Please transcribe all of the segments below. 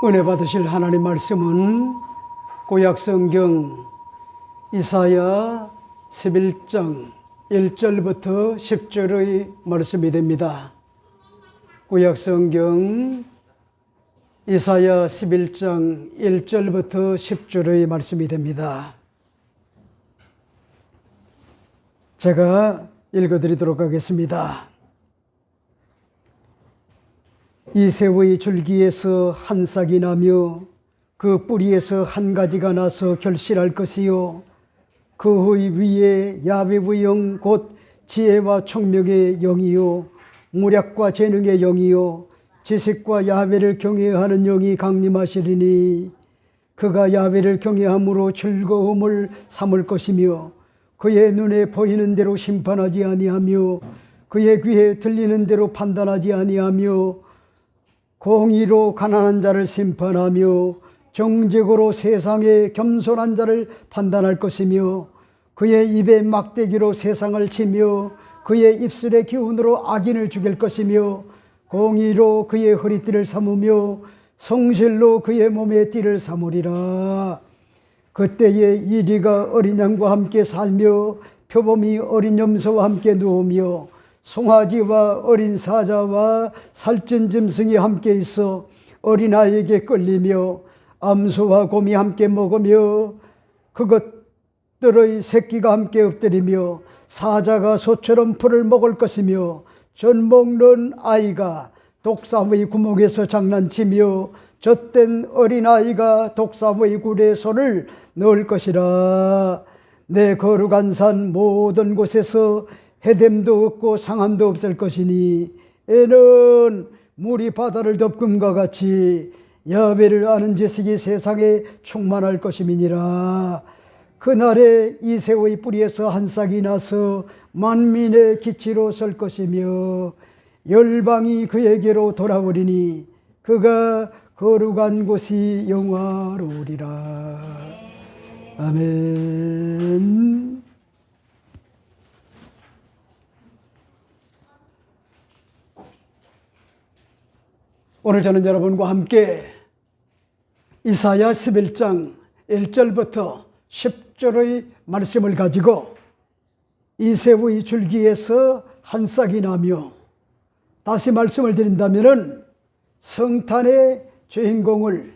은혜 받으실 하나님 말씀은 구약성경 이사야 11장 1절부터 10절의 말씀이 됩니다. 구약성경 이사야 11장 1절부터 10절의 말씀이 됩니다. 제가 읽어드리도록 하겠습니다. 이 새우의 줄기에서 한 싹이 나며 그 뿌리에서 한 가지가 나서 결실할 것이요 그의 위에 야훼의 영 곧 지혜와 총명의 영이요 무략과 재능의 영이요 지식과 야훼를 경외하는 영이 강림하시리니 그가 야훼를 경외함으로 즐거움을 삼을 것이며 그의 눈에 보이는 대로 심판하지 아니하며 그의 귀에 들리는 대로 판단하지 아니하며 공의로 가난한 자를 심판하며 정직으로 세상의 겸손한 자를 판단할 것이며 그의 입에 막대기로 세상을 치며 그의 입술의 기운으로 악인을 죽일 것이며 공의로 그의 허리띠를 삼으며 성실로 그의 몸의 띠를 삼으리라. 그때에 이리가 어린 양과 함께 살며 표범이 어린 염소와 함께 누우며 송아지와 어린 사자와 살찐 짐승이 함께 있어 어린아이에게 끌리며 암소와 곰이 함께 먹으며 그것들의 새끼가 함께 엎드리며 사자가 소처럼 풀을 먹을 것이며 젖 먹는 아이가 독사의 구멍에서 장난치며 젖된 어린아이가 독사의 굴에 손을 넣을 것이라. 내 거룩한 산 모든 곳에서 해됨도 없고 상함도 없을 것이니 애는 물이 바다를 덮음과 같이 야훼를 아는 지식이 세상에 충만할 것임이니라. 그날에 이 새우의 뿌리에서 한 싹이 나서 만민의 기치로 설 것이며 열방이 그에게로 돌아오리니 그가 거룩한 곳이 영화로우리라. 아멘. 오늘 저는 여러분과 함께 이사야 11장 1절부터 10절의 말씀을 가지고 이 새우의 줄기에서 한 싹이 나며, 다시 말씀을 드린다면 성탄의 주인공을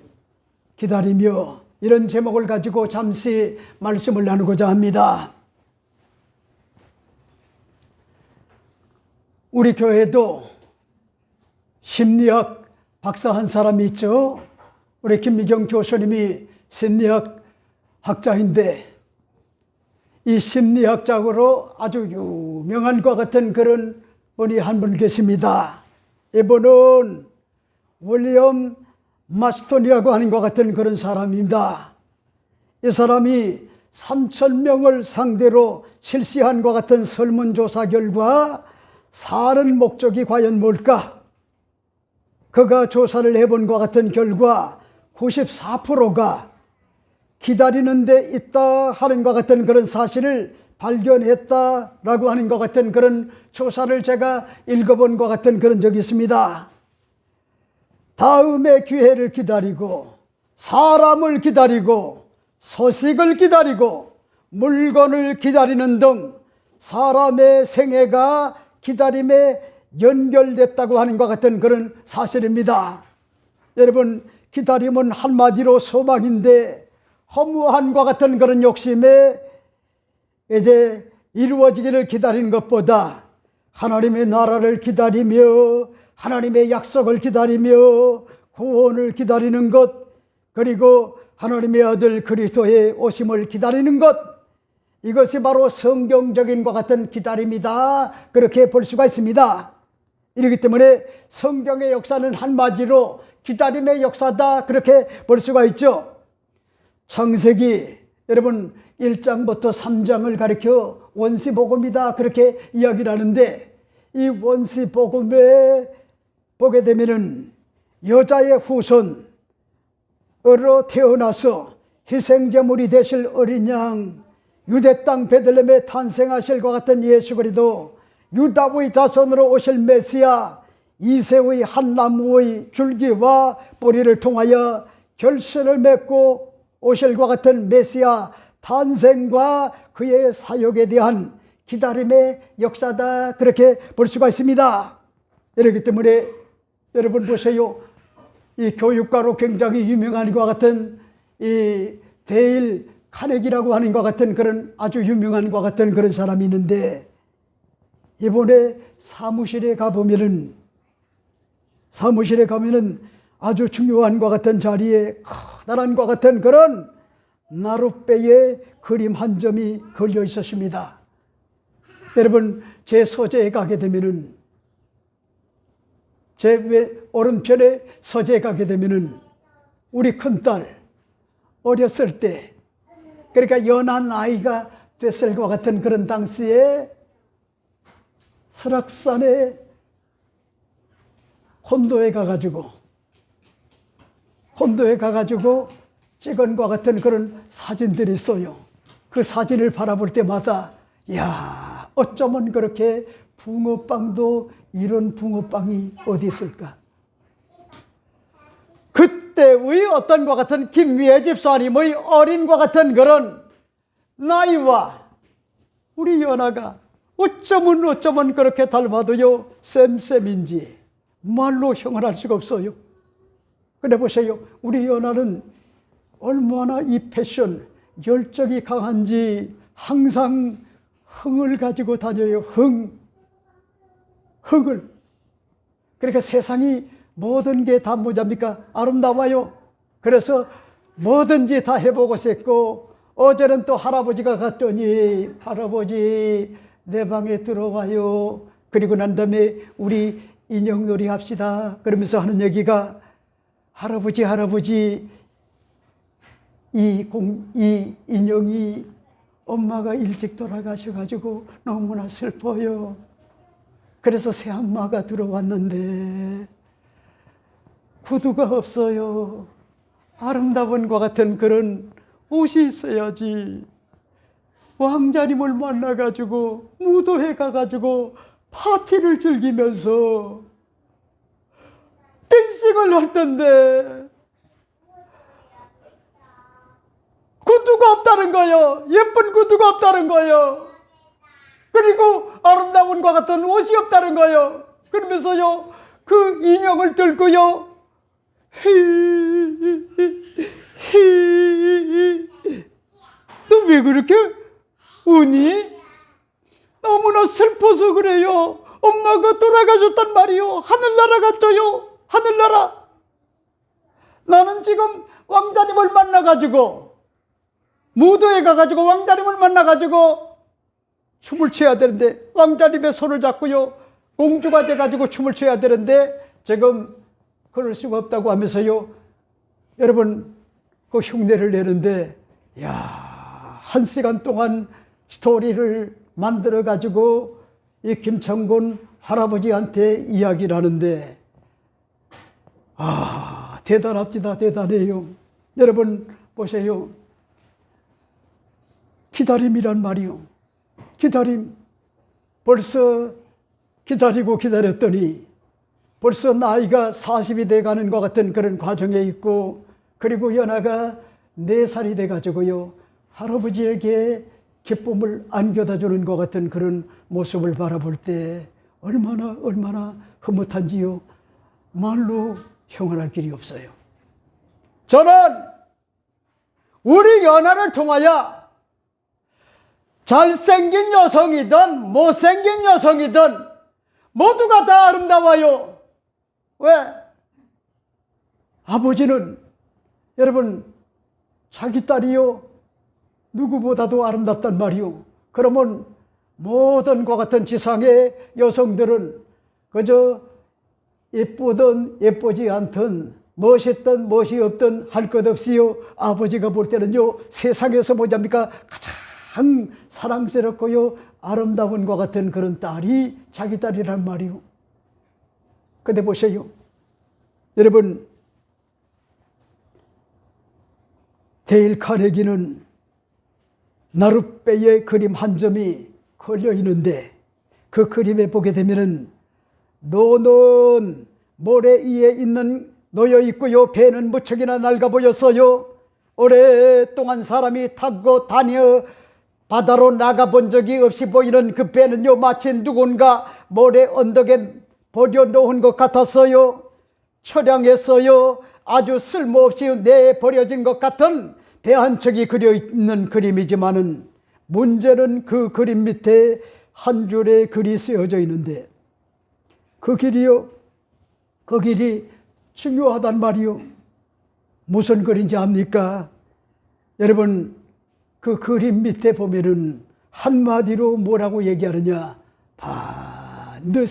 기다리며, 이런 제목을 가지고 잠시 말씀을 나누고자 합니다. 우리 교회도 심리학 박사 한 사람이 있죠. 우리 김미경 교수님이 심리학 학자인데 이 심리학자로 아주 유명한 것 같은 그런 분이 한 분 계십니다. 이분은 윌리엄 마스톤이라고 하는 것 같은 그런 사람입니다. 이 사람이 3,000명을 상대로 실시한 것 같은 설문조사 결과 사는 목적이 과연 뭘까? 그가 조사를 해본 것 같은 결과 94%가 기다리는 데 있다 하는 것 같은 그런 사실을 발견했다라고 하는 것 같은 그런 조사를 제가 읽어본 것 같은 그런 적이 있습니다. 다음의 기회를 기다리고 사람을 기다리고 소식을 기다리고 물건을 기다리는 등 사람의 생애가 기다림에 연결됐다고 하는 것 같은 그런 사실입니다. 여러분, 기다림은 한마디로 소망인데 허무한 것 같은 그런 욕심에 이제 이루어지기를 기다리는 것보다 하나님의 나라를 기다리며 하나님의 약속을 기다리며 구원을 기다리는 것, 그리고 하나님의 아들 그리스도의 오심을 기다리는 것, 이것이 바로 성경적인 것 같은 기다림이다, 그렇게 볼 수가 있습니다. 이렇기 때문에 성경의 역사는 한마디로 기다림의 역사다, 그렇게 볼 수가 있죠. 창세기 여러분 1장부터 3장을 가리켜 원시복음이다, 그렇게 이야기를 하는데, 이 원시복음에 보게 되면은 여자의 후손으로 태어나서 희생제물이 되실 어린 양, 유대 땅 베들레헴에 탄생하실 것 같은 예수 그리스도, 유다의 자손으로 오실 메시아, 이새의 한 나무의 줄기와 뿌리를 통하여 결실을 맺고 오실 것 같은 메시아 탄생과 그의 사역에 대한 기다림의 역사다, 그렇게 볼 수가 있습니다. 그렇기 때문에 여러분 보세요. 이 교육가로 굉장히 유명한 것 같은 이 데일 카네기라고 하는 것 같은 그런 아주 유명한 것 같은 그런 사람이 있는데, 이번에 사무실에 가보면은 아주 중요한 것 같은 자리에 커다란 것 같은 그런 나룻배의 그림 한 점이 걸려 있었습니다. 여러분, 제 서재에 가게 되면은, 제 오른편에 서재에 가게 되면은 우리 큰딸 어렸을 때, 그러니까 연한 아이가 됐을 것 같은 그런 당시에 설악산에 콘도에 가가지고 찍은 것 같은 그런 사진들이 있어요. 그 사진을 바라볼 때마다 야, 어쩌면 그렇게 붕어빵도 이런 붕어빵이 어디 있을까? 그때의 어떤 것 같은 김미애 집사님의 어린과 같은 그런 나이와 우리 연아가 어쩌면 그렇게 닮아도요 쌤인지 말로 형언할 수가 없어요. 근데 보세요, 우리 연아는 얼마나 이 패션 열정이 강한지 항상 흥을 가지고 다녀요. 흥을. 그러니까 세상이 모든 게 다 뭐랍니까? 아름다워요. 그래서 뭐든지 다 해보고 싶고, 어제는 또 할아버지가 갔더니 할아버지 내 방에 들어와요. 그리고 난 다음에 우리 인형놀이 합시다. 그러면서 하는 얘기가 할아버지 이 인형이 엄마가 일찍 돌아가셔가지고 너무나 슬퍼요. 그래서 새엄마가 들어왔는데 구두가 없어요. 아름다운 것 같은 그런 옷이 있어야지. 왕자님을 만나가지고 무도회 가가지고 파티를 즐기면서 댄싱을 했던데 구두가 없다는 거예요. 예쁜 구두가 없다는 거예요. 그리고 아름다운 것 같은 옷이 없다는 거예요. 그러면서요 그 인형을 들고요 너 왜 그렇게 우니? 너무나 슬퍼서 그래요. 엄마가 돌아가셨단 말이요. 하늘나라 갔어요. 하늘나라. 나는 지금 왕자님을 만나가지고 무도에 가가지고 왕자님을 만나가지고 춤을 춰야 되는데, 왕자님의 손을 잡고요 공주가 돼가지고 춤을 춰야 되는데 지금 그럴 수가 없다고 하면서요 여러분 그 흉내를 내는데, 야, 1시간 동안 스토리를 만들어 가지고 이 김창곤 할아버지한테 이야기를 하는데, 아, 대단합니다. 대단해요. 여러분 보세요. 기다림이란 말이요. 기다림. 벌써 기다리고 기다렸더니 벌써 나이가 40이 돼가는 것 같은 그런 과정에 있고, 그리고 연아가 4살이 돼가지고요 할아버지에게 기쁨을 안겨다 주는 것 같은 그런 모습을 바라볼 때 얼마나 흐뭇한지요. 말로 형언할 길이 없어요. 저는 우리 연아를 통하여 잘생긴 여성이든 못생긴 여성이든 모두가 다 아름다워요. 왜? 아버지는 여러분 자기 딸이요 누구보다도 아름답단 말이요. 그러면 모든 것 같은 지상의 여성들은 그저 예쁘든 예쁘지 않든 멋있든 멋이 없든 할 것 없이요 아버지가 볼 때는요 세상에서 뭐잡니까 가장 사랑스럽고요 아름다운 것 같은 그런 딸이 자기 딸이란 말이요. 근데 보세요 여러분, 데일 카네기는 나룻배의 그림 한 점이 걸려 있는데, 그 그림에 보게 되면은 노는 모래 위에 놓여 있고요. 배는 무척이나 낡아 보였어요. 오랫동안 사람이 타고 다녀 바다로 나가본 적이 없이 보이는 그 배는요, 마치 누군가 모래 언덕에 버려놓은 것 같았어요. 처량했어요. 아주 쓸모없이 내버려진 것 같은 배 한 척이 그려있는 그림이지만은 문제는 그 그림 밑에 한 줄의 글이 쓰여져 있는데 그 길이요, 그 길이 중요하단 말이요. 무슨 글인지 압니까? 여러분, 그 그림 밑에 보면은 한마디로 뭐라고 얘기하느냐? 반드시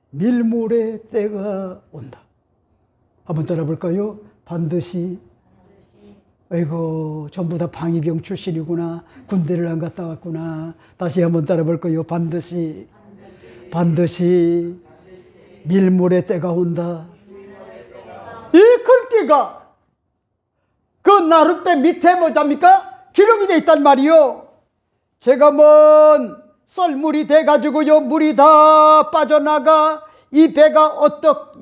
밀물의 때가 온다. 한번 따라볼까요? 반드시. 아이고, 전부 다 방위병 출신이구나. 군대를 안 갔다 왔구나. 다시 한번 따라볼까요? 반드시. 반드시 밀물의 때가 온다. 이 글귀가 그 나룻배 밑에 뭐잡니까? 기록이 돼 있단 말이요. 제가 먼 썰물이 돼가지고요, 물이 다 빠져나가 이 배가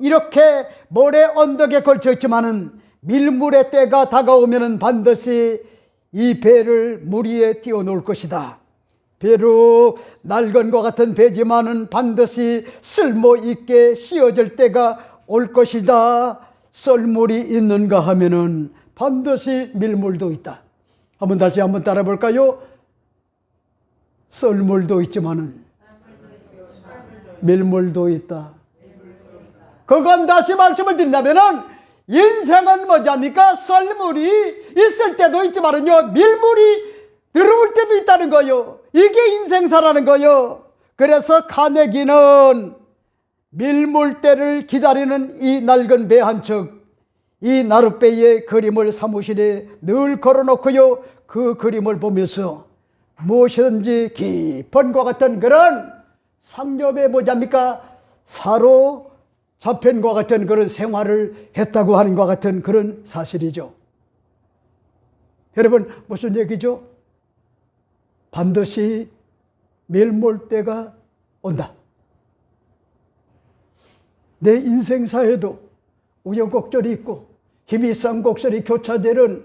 이렇게 모래 언덕에 걸쳐 있지만은 밀물의 때가 다가오면은 반드시 이 배를 물 위에 띄워놓을 것이다. 비록 낡은 것 같은 배지만은 반드시 쓸모있게 씌워질 때가 올 것이다. 썰물이 있는가 하면은 반드시 밀물도 있다. 다시 한번 따라 볼까요? 썰물도 있지만은 밀물도 있다. 그건 다시 말씀을 드린다면은 인생은 뭐냐니까? 썰물이 있을 때도 있지만은요, 밀물이 들어올 때도 있다는 거요. 이게 인생사라는 거요. 그래서 카네기는 밀물대를 기다리는 이 낡은 배 한 척, 이 나룻배의 그림을 사무실에 늘 걸어놓고요, 그 그림을 보면서 무엇이든지 깊은 것 같은 그런 상념에 뭐냐니까? 사로잡힌 것 같은 그런 생활을 했다고 하는 것 같은 그런 사실이죠. 여러분, 무슨 얘기죠? 반드시 밀물때가 온다. 내 인생사에도 우여곡절이 있고 힘이 쌍곡설이 교차되는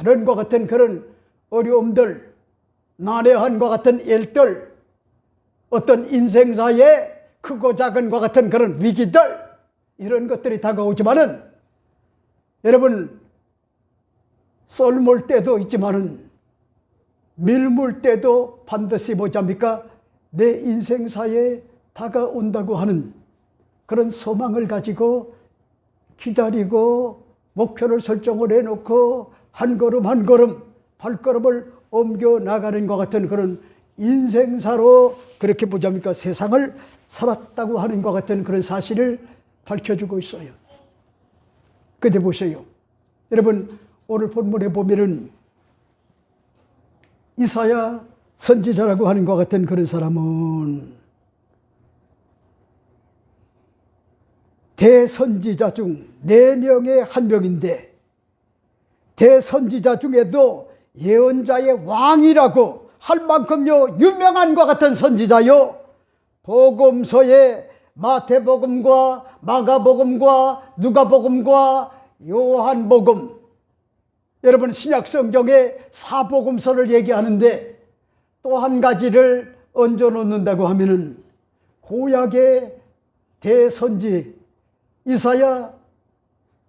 많은 것 같은 그런 어려움들, 난해한 것 같은 일들, 어떤 인생사에 크고 작은 것 같은 그런 위기들, 이런 것들이 다가오지만은 여러분, 썰물 때도 있지만은 밀물 때도 반드시 뭐잡니까? 내 인생사에 다가온다고 하는 그런 소망을 가지고 기다리고 목표를 설정을 해놓고 한 걸음 한 걸음 발걸음을 옮겨 나가는 것 같은 그런 인생사로 그렇게 뭐잡니까? 세상을 살았다고 하는 것 같은 그런 사실을 밝혀주고 있어요. 근데 보세요. 여러분, 오늘 본문에 보면은 이사야 선지자라고 하는 것 같은 그런 사람은 대선지자 중 4명의 한 명인데, 대선지자 중에도 예언자의 왕이라고 할 만큼요 유명한 것 같은 선지자요. 복음서에 마태복음과 마가복음과 누가복음과 요한복음, 여러분 신약 성경에 사복음서를 얘기하는데 또 한 가지를 얹어 놓는다고 하면은 구약의 대선지 이사야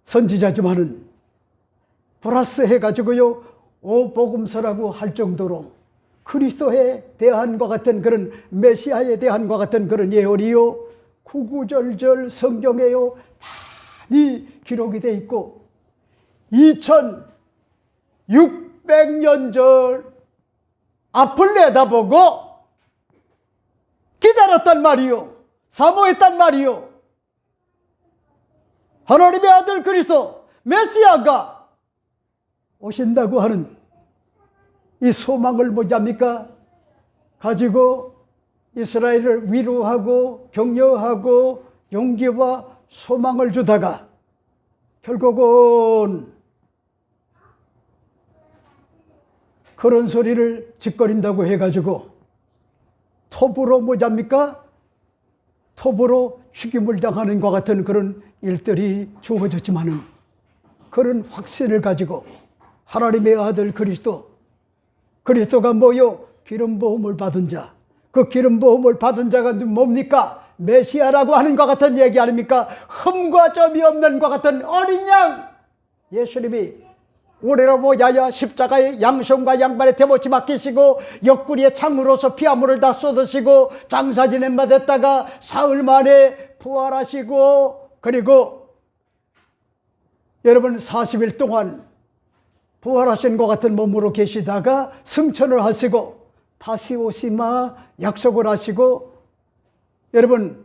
선지자지만은 플러스 해가지고요 오복음서라고 할 정도로 그리스도에 대한 것 같은 그런 메시아에 대한 것 같은 그런 예언이요 구구절절 성경에요 많이 기록이 돼 있고 2600년 전 앞을 내다보고 기다렸단 말이요, 사모했단 말이요. 하나님의 아들 그리스도 메시아가 오신다고 하는 이 소망을 뭐잡니까? 가지고 이스라엘을 위로하고 격려하고 용기와 소망을 주다가 결국은 그런 소리를 짓거린다고 해가지고 톱으로 뭐잡니까? 톱으로 죽임을 당하는 것 같은 그런 일들이 주어졌지만은 그런 확신을 가지고 하나님의 아들 그리스도가 뭐요? 기름 부음을 받은 자. 그 기름 부음을 받은 자가 뭡니까? 메시아라고 하는 것 같은 얘기 아닙니까? 흠과 점이 없는 것 같은 어린 양 예수님이 우리로 보야야 십자가의 양손과 양발에 대못이 맡기시고 옆구리에 창으로서 피아물을 다 쏟으시고 장사 지낸 바 됐다가 사흘 만에 부활하시고 그리고 여러분 40일 동안 부활하신 것 같은 몸으로 계시다가 승천을 하시고 다시 오시마 약속을 하시고 여러분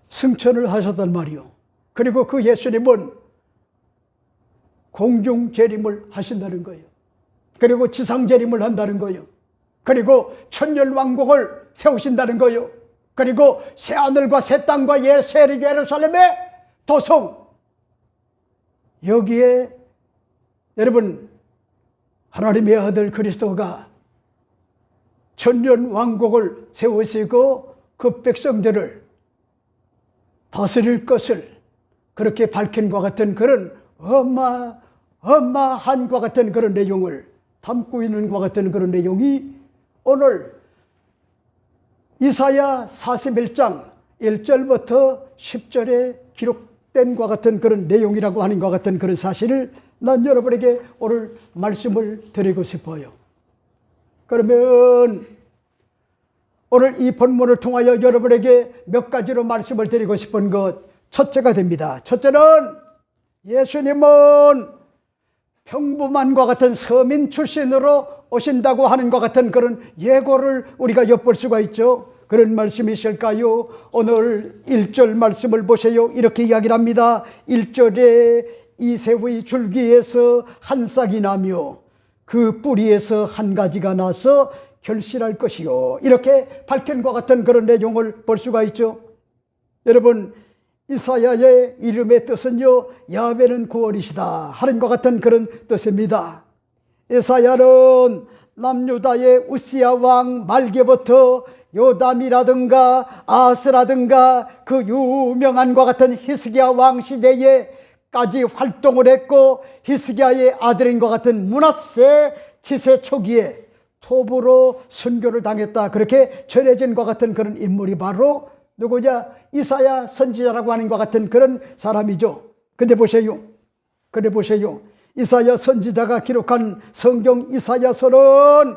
승천을 하셨단 말이요. 그리고 그 예수님은 공중 재림을 하신다는 거예요. 그리고 지상 재림을 한다는 거예요. 그리고 천년 왕국을 세우신다는 거예요. 그리고 새 하늘과 새 땅과 새 예루살렘의 도성 여기에 여러분 하나님의 아들 그리스도가 천년 왕국을 세우시고 그 백성들을 다스릴 것을 그렇게 밝힌 것 같은 그런 어마어마한 것 같은 그런 내용을 담고 있는 것 같은 그런 내용이 오늘 이사야 41장 1절부터 10절에 기록된 것 같은 그런 내용이라고 하는 것 같은 그런 사실을 난 여러분에게 오늘 말씀을 드리고 싶어요. 그러면 오늘 이 본문을 통하여 여러분에게 몇 가지로 말씀을 드리고 싶은 것 첫째가 됩니다. 첫째는 예수님은 평범한과 같은 서민 출신으로 오신다고 하는 것 같은 그런 예고를 우리가 엿볼 수가 있죠. 그런 말씀이 있을까요? 오늘 1절 말씀을 보세요. 이렇게 이야기를 합니다. 1절에 이새의 줄기에서 한 싹이 나며 그 뿌리에서 한 가지가 나서 결실할 것이요. 이렇게 밝힌 것 같은 그런 내용을 볼 수가 있죠. 여러분 이사야의 이름의 뜻은요 야훼는 구원이시다 하는 것 같은 그런 뜻입니다. 이사야는 남유다의 우시야 왕 말기부터 요담이라든가 아스라든가 그 유명한 것 같은 히스기야 왕 시대에까지 활동을 했고 히스기야의 아들인 것 같은 므낫세 치세 초기에 톱으로 순교를 당했다 그렇게 전해진 것 같은 그런 인물이 바로 누구냐? 이사야 선지자라고 하는 것 같은 그런 사람이죠. 근데 보세요. 이사야 선지자가 기록한 성경 이사야서는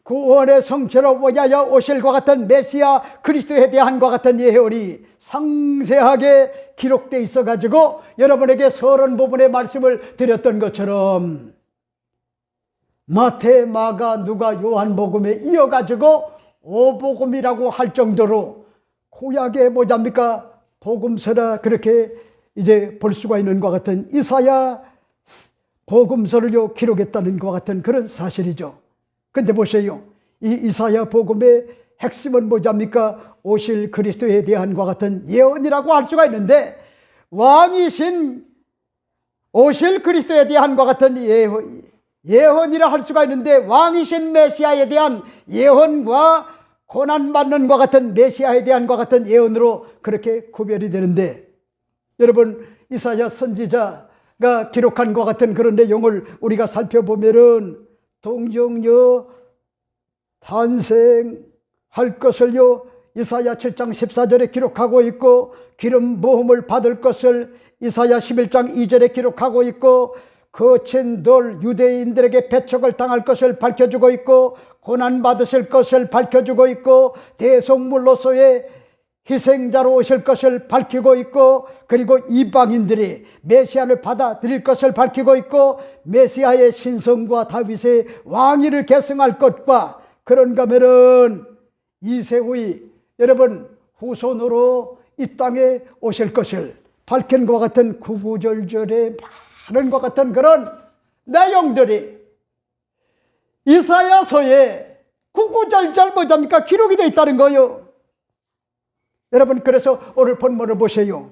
구원의 성취로 보야야 오실 것 같은 메시아 그리스도에 대한 것 같은 예언이 상세하게 기록되어 있어가지고 여러분에게 서론 부분의 말씀을 드렸던 것처럼 마태, 마가, 누가, 요한복음에 이어가지고 오복음이라고 할 정도로 구약의 뭐잡니까? 복음서라 그렇게 이제 볼 수가 있는 것 같은 이사야 복음서를요 기록했다는 것 같은 그런 사실이죠. 근데 보세요. 이 이사야 복음의 핵심은 뭐잡니까? 오실 그리스도에 대한 것 같은 예언이라고 할 수가 있는데 왕이신 오실 그리스도에 대한 것 같은 예언이라 할 수가 있는데 왕이신 메시아에 대한 예언과 고난받는 것 같은 메시아에 대한 것 같은 예언으로 그렇게 구별이 되는데 여러분 이사야 선지자가 기록한 것 같은 그런 내용을 우리가 살펴보면은 동정녀 탄생할 것을요 이사야 7장 14절에 기록하고 있고 기름 부음을 받을 것을 이사야 11장 2절에 기록하고 있고 거친 돌 유대인들에게 배척을 당할 것을 밝혀주고 있고 고난받으실 것을 밝혀주고 있고 대속물로서의 희생자로 오실 것을 밝히고 있고 그리고 이방인들이 메시아를 받아들일 것을 밝히고 있고 메시아의 신성과 다윗의 왕위를 계승할 것과 그런가 하면은 이새의 여러분 후손으로 이 땅에 오실 것을 밝힌 것 같은 구구절절의 많은 것 같은 그런 내용들이 이사야서에 구구절절 뭐랍니까? 기록이 되어 있다는 거예요. 여러분 그래서 오늘 본문을 보세요.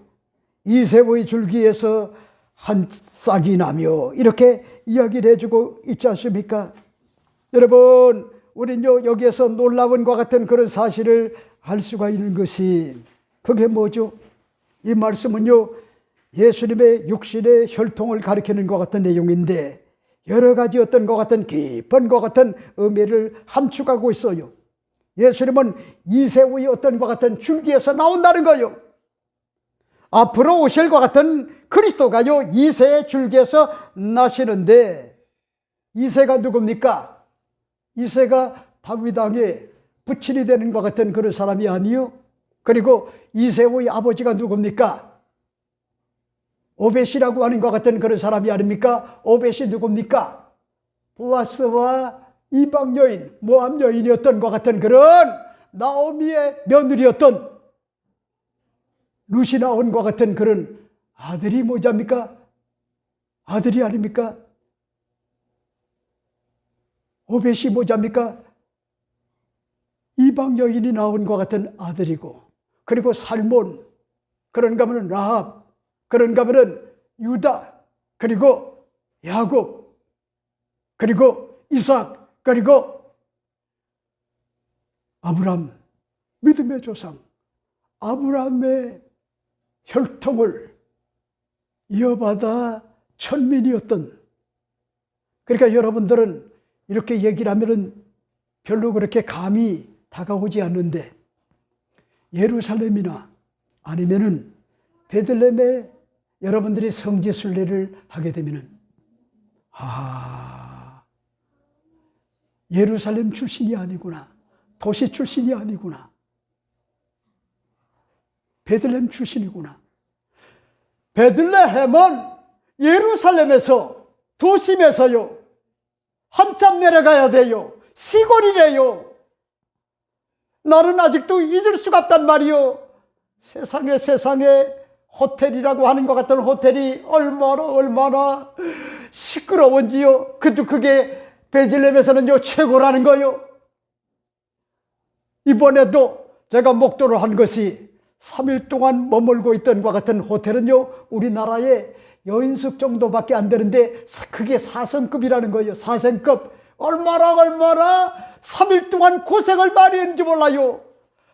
이새의 줄기에서 한 싹이 나며 이렇게 이야기를 해주고 있지 않습니까? 여러분 우리는요 여기에서 놀라운 것 같은 그런 사실을 알 수가 있는 것이 그게 뭐죠? 이 말씀은요, 예수님의 육신의 혈통을 가리키는 것 같은 내용인데 여러 가지 어떤 것 같은 깊은 것 같은 의미를 함축하고 있어요. 예수님은 이새우의 어떤 것 같은 줄기에서 나온다는 거예요. 앞으로 오실 것 같은 그리스도가요, 이새의 줄기에서 나시는데 이새가 누굽니까? 이새가 다윗 왕의 부친이 되는 것 같은 그런 사람이 아니요. 그리고 이새우의 아버지가 누굽니까? 오벳이라고 하는 것 같은 그런 사람이 아닙니까? 오벳이 누굽니까? 보아스와 이방 여인, 모압 여인이었던 것 같은 그런 나오미의 며느리였던 룻이 나온 것 같은 그런 아들이 뭐자입니까? 아들이 아닙니까? 오벳이 뭐자입니까? 이방 여인이 나온 것 같은 아들이고, 그리고 살몬, 그런가 하면 라합, 그런가 하면 유다, 그리고 야곱, 그리고 이삭, 그리고 아브람, 믿음의 조상 아브람의 혈통을 이어받아 천민이었던, 그러니까 여러분들은 이렇게 얘기를 하면은 별로 그렇게 감이 다가오지 않는데 예루살렘이나 아니면은 베들레헴에 여러분들이 성지 순례를 하게 되면은 예루살렘 출신이 아니구나, 도시 출신이 아니구나, 베들레헴 출신이구나. 베들레헴은 예루살렘에서 도심에서요 한참 내려가야 돼요. 시골이래요. 나는 아직도 잊을 수가 없단 말이요. 세상에 호텔이라고 하는 것 같은 호텔이 얼마나 시끄러운지요. 그게 베들레헴에서는요 최고라는 거요. 이번에도 제가 목도를 한 것이 3일 동안 머물고 있던 것 같은 호텔은요 우리나라에 여인숙 정도밖에 안 되는데 그게 4성급이라는 거예요. 4성급. 얼마나 3일 동안 고생을 많이 했는지 몰라요.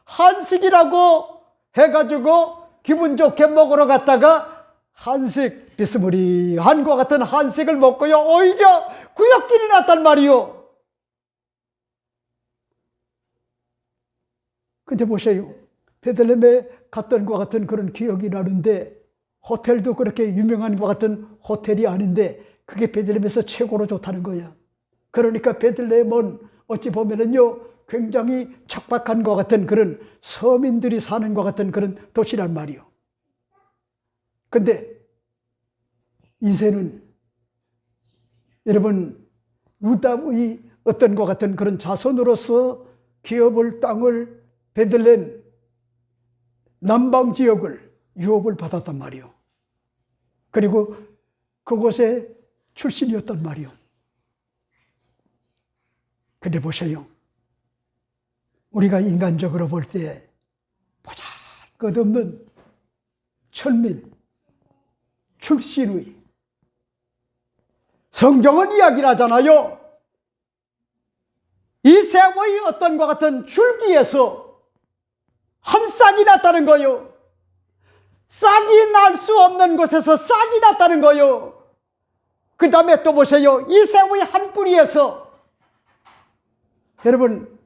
한식이라고 해가지고 기분 좋게 먹으러 갔다가 한식 비스무리한 것 같은 한식을 먹고요 오히려 구역질이 났단 말이요. 근데 보세요, 베들레헴에 갔던 것 같은 그런 기억이 나는데 호텔도 그렇게 유명한 것 같은 호텔이 아닌데 그게 베들레헴에서 최고로 좋다는 거야. 그러니까 베들레헴은 어찌 보면은요 굉장히 척박한 것 같은 그런 서민들이 사는 것 같은 그런 도시란 말이요. 근데 이새는 여러분 유다의 어떤 것 같은 그런 자손으로서 기업을 땅을 베들레헴 남방 지역을 유업을 받았단 말이요. 그리고 그곳에 출신이었단 말이요. 근데 보세요, 우리가 인간적으로 볼 때 보잘것없는 천민 출신의, 성경은 이야기를 하잖아요. 이새의 어떤 것 같은 줄기에서 한 싹이 났다는 거요. 싹이 날 수 없는 곳에서 싹이 났다는 거요. 그 다음에 또 보세요, 이새의 한 뿌리에서, 여러분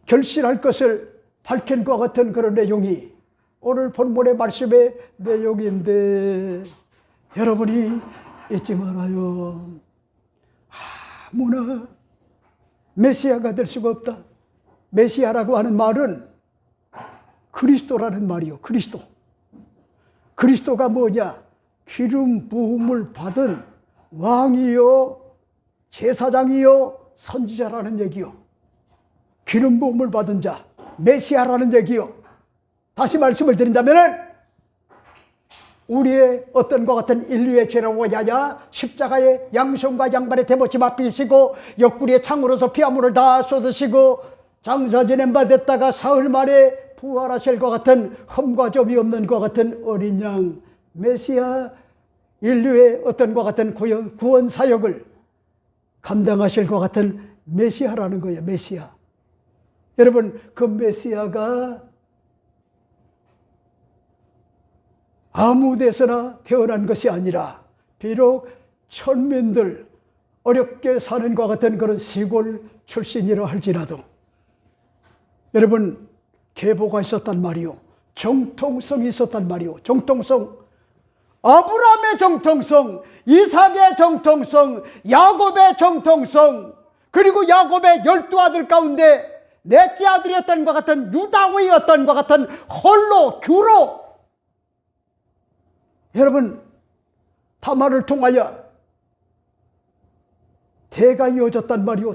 결실할 것을 밝힌 것 같은 그런 내용이 오늘 본문의 말씀의 내용인데 여러분이 잊지 말아요. 아무나 메시아가 될 수가 없다. 메시아라고 하는 말은 그리스도라는 말이요. 그리스도가 뭐냐? 기름 부음을 받은 왕이요, 제사장이요, 선지자라는 얘기요. 기름 부음을 받은 자, 메시아라는 얘기요. 다시 말씀을 드린다면은 우리의 어떤 것 같은 인류의 죄를 위하여 십자가의 양손과 양발에 대못이 맞비시고 옆구리에 창으로서 피아물을 다 쏟으시고 장사지낸 바 됐다가 사흘 만에 부활하실 것 같은 흠과 점이 없는 것 같은 어린 양 메시아, 인류의 어떤 것 같은 구원 사역을 감당하실 것 같은 메시아라는 거예요. 메시아. 여러분, 그 메시아가 아무 데서나 태어난 것이 아니라 비록 천민들, 어렵게 사는 것 같은 그런 시골 출신이라 할지라도 여러분, 계보가 있었단 말이요, 정통성이 있었단 말이요. 정통성, 아브라함의 정통성, 이삭의 정통성, 야곱의 정통성, 그리고 야곱의 12아들 가운데 넷째 아들이었던 것 같은 유다위였던 것 같은 홀로 규로, 여러분, 다말을 통하여 대가 이어졌단 말이요.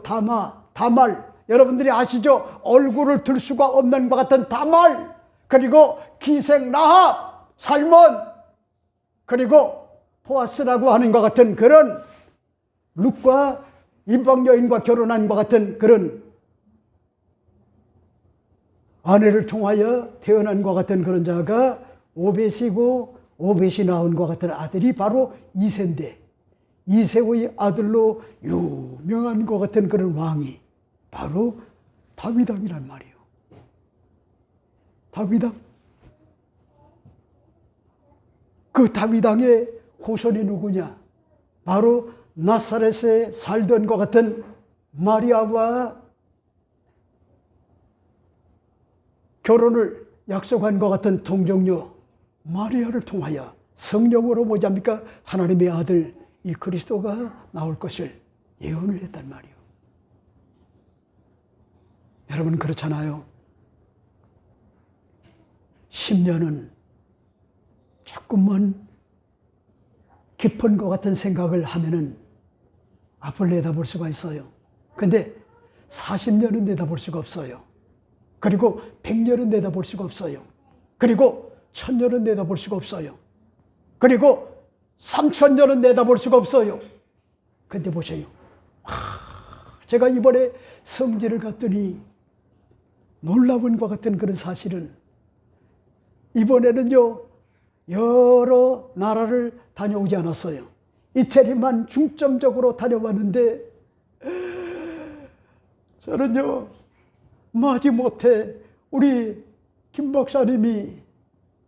다말, 여러분들이 아시죠? 얼굴을 들 수가 없는 것 같은 다말, 그리고 기생 라합, 살몬, 그리고 보아스라고 하는 것 같은 그런 룻과 이방 여인과 결혼한 것 같은 그런 아내를 통하여 태어난 것 같은 그런 자가 오벳이고, 오벳이 낳은 것 같은 아들이 바로 이세인데, 이세의 아들로 유명한 것 같은 그런 왕이 바로 다윗왕이란 말이에요. 다윗왕. 그 다윗왕의 후손이 누구냐? 바로 나사렛에 살던 것 같은 마리아와 결혼을 약속한 것 같은 동정녀 마리아를 통하여 성령으로 뭐합니까? 하나님의 아들 이 그리스도가 나올 것을 예언을 했단 말이에요. 여러분, 그렇잖아요. 10년은 조금만 깊은 것 같은 생각을 하면은 앞을 내다볼 수가 있어요. 근데 40년은 내다볼 수가 없어요. 그리고 100년은 내다볼 수가 없어요. 그리고 1000년은 내다볼 수가 없어요. 그리고 3000년은 내다볼 수가 없어요. 근데 보세요. 제가 이번에 성지를 갔더니 놀라운 것 같은 그런 사실은, 이번에는요, 여러 나라를 다녀오지 않았어요. 이태리만 중점적으로 다녀왔는데 저는요, 마지못해 우리 김 목사님이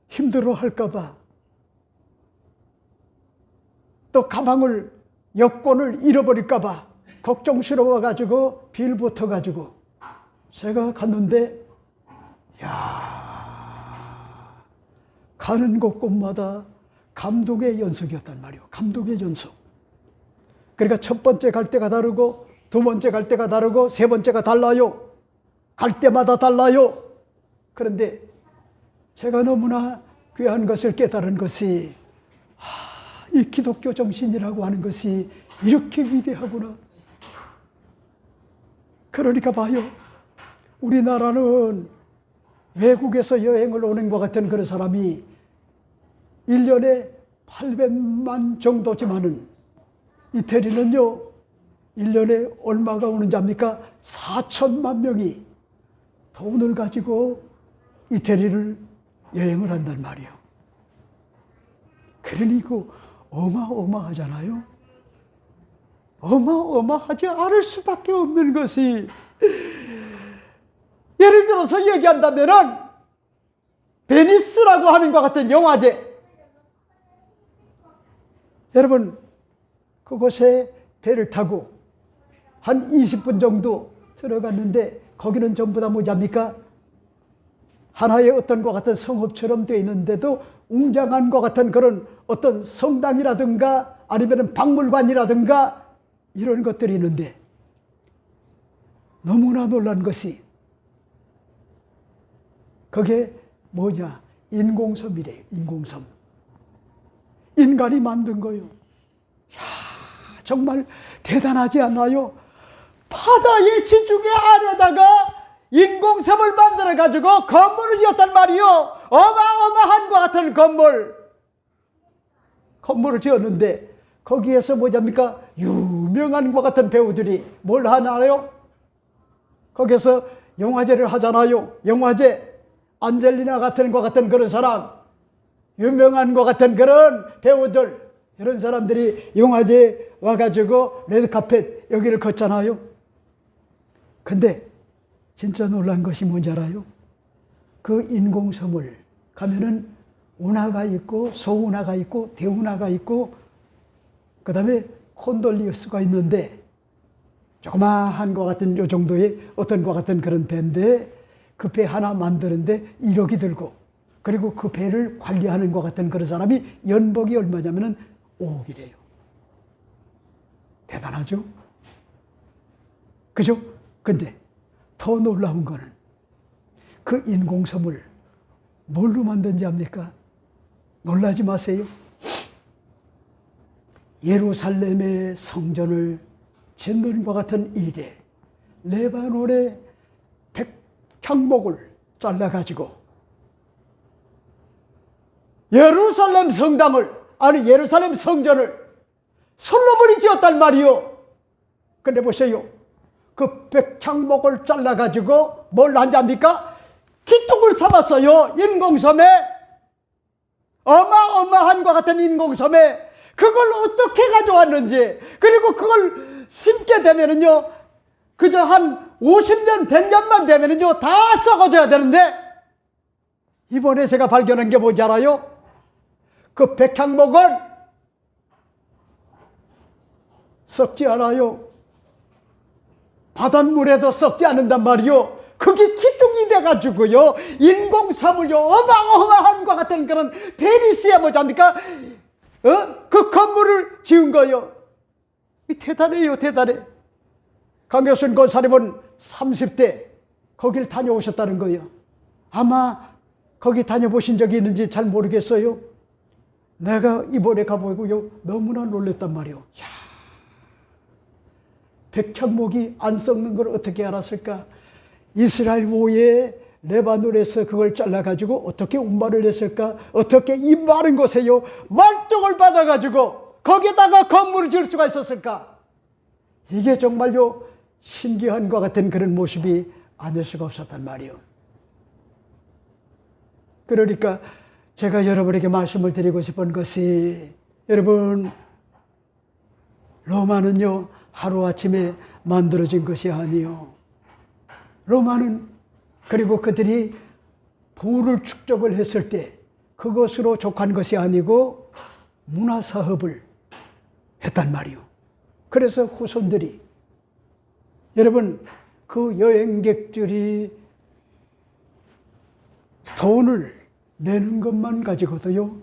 힘들어 할까봐, 또 가방을, 여권을 잃어버릴까봐 걱정스러워가지고 빌 붙어가지고 제가 갔는데, 가는 곳곳마다 감동의 연속이었단 말이에요. 감동의 연속. 그러니까 첫 번째 갈 때가 다르고, 두 번째 갈 때가 다르고, 세 번째가 달라요. 갈 때마다 달라요. 그런데 제가 너무나 귀한 것을 깨달은 것이, 이 기독교 정신이라고 하는 것이 이렇게 위대하구나. 그러니까 봐요. 우리나라는 외국에서 여행을 오는 것 같은 그런 사람이 1년에 800만 정도지만은, 이태리는요, 1년에 얼마가 오는지 압니까? 4천만 명이 돈을 가지고 이태리를 여행을 한단 말이에요. 그러니까 어마어마하잖아요. 어마어마하지 않을 수밖에 없는 것이, 예를 들어서 얘기한다면은 베니스라고 하는 것 같은 영화제, 여러분, 그곳에 배를 타고 한 20분 정도 들어갔는데, 거기는 전부 다 뭐합니까? 하나의 어떤 것 같은 성읍처럼 되어 있는데도 웅장한 것 같은 그런 어떤 성당이라든가 아니면 박물관이라든가 이런 것들이 있는데, 너무나 놀란 것이, 그게 뭐냐? 인공섬이래요. 인공섬. 인간이 만든 거요. 정말 대단하지 않나요? 바다의 지중해 아래다가 인공섬을 만들어가지고 건물을 지었단 말이요. 어마어마한 것 같은 건물을 지었는데, 거기에서 뭐합니까? 유명한 것 같은 배우들이 뭘 하나요? 거기서 영화제를 하잖아요. 영화제. 안젤리나 같은 것 같은 그런 사람, 유명한 것 같은 그런 배우들, 이런 사람들이 영화제에 와가지고 레드카펫 여기를 걷잖아요. 근데 진짜 놀란 것이 뭔지 알아요? 그 인공섬을 가면은 운하가 있고 소운하가 있고 대운하가 있고 그 다음에 콘돌리우스가 있는데 조그마한 것 같은 요 정도의 어떤 것 같은 그런 배인데 그 배 하나 만드는데 1억이 들고 그리고 그 배를 관리하는 것 같은 그런 사람이 연봉이 얼마냐면은 5억이래요. 대단하죠? 그죠? 근데 더 놀라운 거는 그 인공섬을 뭘로 만든지 압니까? 놀라지 마세요. 예루살렘의 성전을 짓는 것 같은 일에 레바논의 백향목을 잘라가지고 예루살렘 성당을, 아니 예루살렘 성전을 솔로몬이 지었단 말이요. 근데 보세요. 그 백향목을 잘라가지고 뭘 한답니까? 기둥을 삼았어요. 인공섬에. 어마어마한 것 같은 인공섬에 그걸 어떻게 가져왔는지, 그리고 그걸 심게 되면은요, 그저 한 50년, 100년만 되면은요, 다 썩어져야 되는데, 이번에 제가 발견한 게 뭔지 알아요? 그 백향목은 썩지 않아요. 바닷물에도 썩지 않는단 말이요. 그게 기둥이 돼가지고요, 인공섬을요, 어마어마한 것 같은 그런 베니스에 뭐잡니까? 그 건물을 지은 거예요. 대단해요, 대단해. 강교순 권사님은 30대 거길 다녀오셨다는 거예요. 아마 거기 다녀보신 적이 있는지 잘 모르겠어요. 내가 이번에 가보고요, 너무나 놀랬단 말이에요. 야, 백향목이 안 썩는 걸 어떻게 알았을까? 이스라엘 오해 레바논에서 그걸 잘라가지고 어떻게 운반을 했을까? 어떻게 이 마른 곳에요 말뚝을 받아가지고 거기다가 건물을 지을 수가 있었을까? 이게 정말요 신기한 것 같은 그런 모습이 아닐 수가 없었단 말이에요. 그러니까 제가 여러분에게 말씀을 드리고 싶은 것이, 여러분, 로마는요 하루아침에 만들어진 것이 아니요. 로마는, 그리고 그들이 부를 축적을 했을 때 그것으로 족한 것이 아니고 문화사업을 했단 말이요. 그래서 후손들이, 여러분, 그 여행객들이 돈을 내는 것만 가지고도요,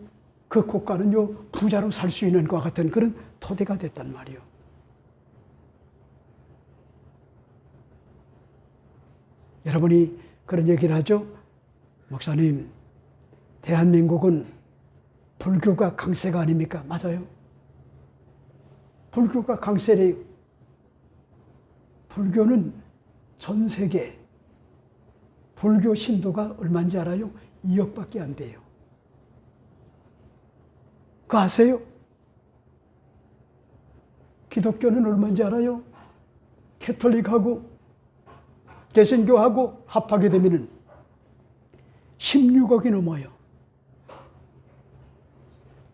그 국가는요 부자로 살 수 있는 것 같은 그런 토대가 됐단 말이요. 여러분이 그런 얘기를 하죠. 목사님, 대한민국은 불교가 강세가 아닙니까? 맞아요. 불교가 강세래요. 불교는 전 세계 불교 신도가 얼마인지 알아요? 2억밖에 안 돼요. 그거 아세요? 기독교는 얼마인지 알아요? 캐톨릭하고 개신교하고 합하게 되면 16억이 넘어요.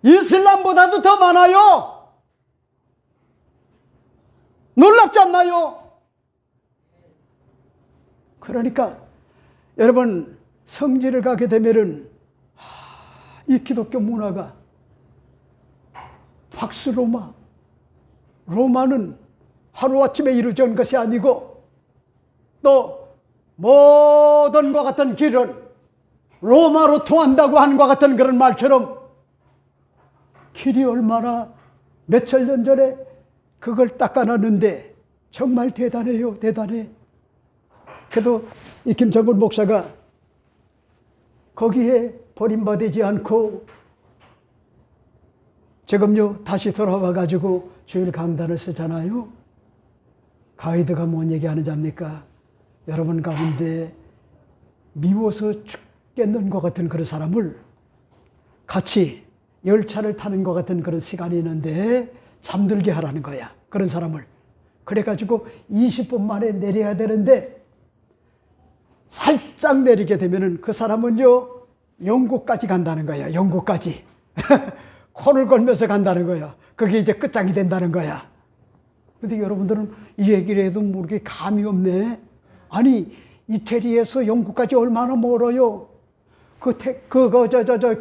이슬람보다도 더 많아요. 놀랍지 않나요? 그러니까 여러분, 성지를 가게 되면은 이 기독교 문화가 박스로마, 로마는 하루아침에 이루어진 것이 아니고, 또 모든 것 같은 길은 로마로 통한다고 하는 것 같은 그런 말처럼 길이 얼마나 몇천 년 전에 그걸 닦아놨는데 정말 대단해요, 대단해. 그래도 이 김창곤 목사가 거기에 버림받지 않고 지금요 다시 돌아와가지고 주일 강단을 쓰잖아요. 가이드가 뭔 얘기하는지 압니까? 여러분 가운데 미워서 죽겠는 것 같은 그런 사람을 같이 열차를 타는 것 같은 그런 시간이 있는데 잠들게 하라는 거야. 그런 사람을. 그래가지고 20분 만에 내려야 되는데 살짝 내리게 되면은 그 사람은요 영국까지 간다는 거야. 영국까지. 코를 걸면서 간다는 거야. 그게 이제 끝장이 된다는 거야. 근데 여러분들은 이 얘기를 해도 모르게 감이 없네. 아니 이태리에서 영국까지 얼마나 멀어요.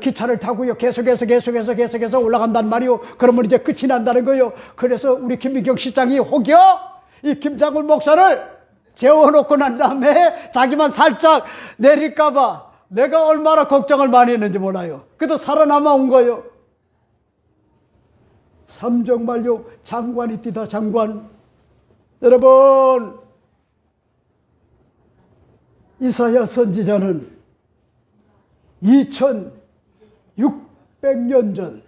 기차를 타고요. 계속해서 올라간단 말이요. 그러면 이제 끝이 난다는 거예요. 그래서 우리 김미경 시장이 혹여 이 김장훈 목사를 재워놓고 난 다음에 자기만 살짝 내릴까봐 내가 얼마나 걱정을 많이 했는지 몰라요. 그래도 살아남아 온 거예요. 참 정말요. 장관이 뛰다 장관. 여러분, 이사야 선지자는 2600년 전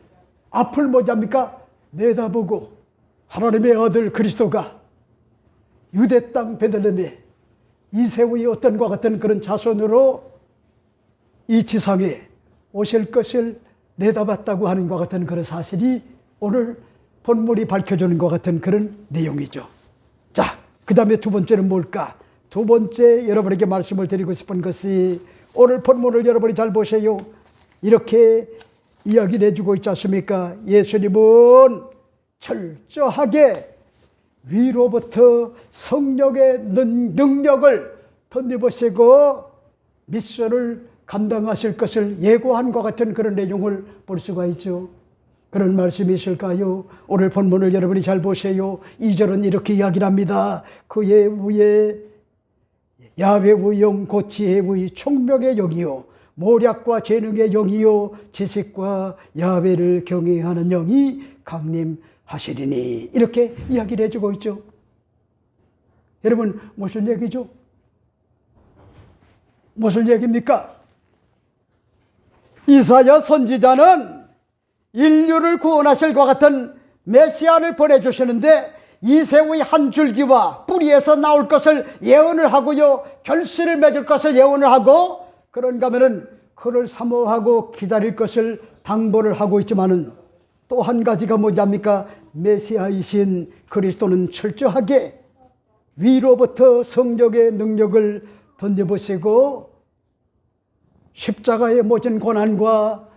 앞을 뭐잡니까? 내다보고 하나님의 아들 그리스도가 유대 땅 베들레헴에 이세의 어떤 과 같은 그런 자손으로 이 지상에 오실 것을 내다봤다고 하는 것 같은 그런 사실이 오늘 본문이 밝혀주는 것 같은 그런 내용이죠. 자, 그 다음에 두 번째는 뭘까? 두 번째 여러분에게 말씀을 드리고 싶은 것이 오늘 본문을 여러분이 잘 보세요. 이렇게 이야기를 해주고 있지 않습니까? 예수님은 철저하게 위로부터 성령의 능력을 덧입으시고 미션을 감당하실 것을 예고한 것 같은 그런 내용을 볼 수가 있죠. 그런 말씀이 있을까요? 오늘 본문을 여러분이 잘 보세요. 2절은 이렇게 이야기를 합니다. 그의 위에 야훼의 영 곧 지혜의 총명의 영이요 모략과 재능의 영이요 지식과 야훼를 경외하는 영이 강림하시리니, 이렇게 이야기를 해주고 있죠. 여러분, 무슨 얘기죠? 무슨 얘기입니까? 이사야 선지자는 인류를 구원하실 것 같은 메시아를 보내주시는데 이새의 한 줄기와 뿌리에서 나올 것을 예언을 하고요, 결실을 맺을 것을 예언을 하고, 그런가 하면은 그를 사모하고 기다릴 것을 당부를 하고 있지만은 또 한 가지가 뭐냐입니까? 메시아이신 그리스도는 철저하게 위로부터 성령의 능력을 덧입으시고 십자가의 모진 고난과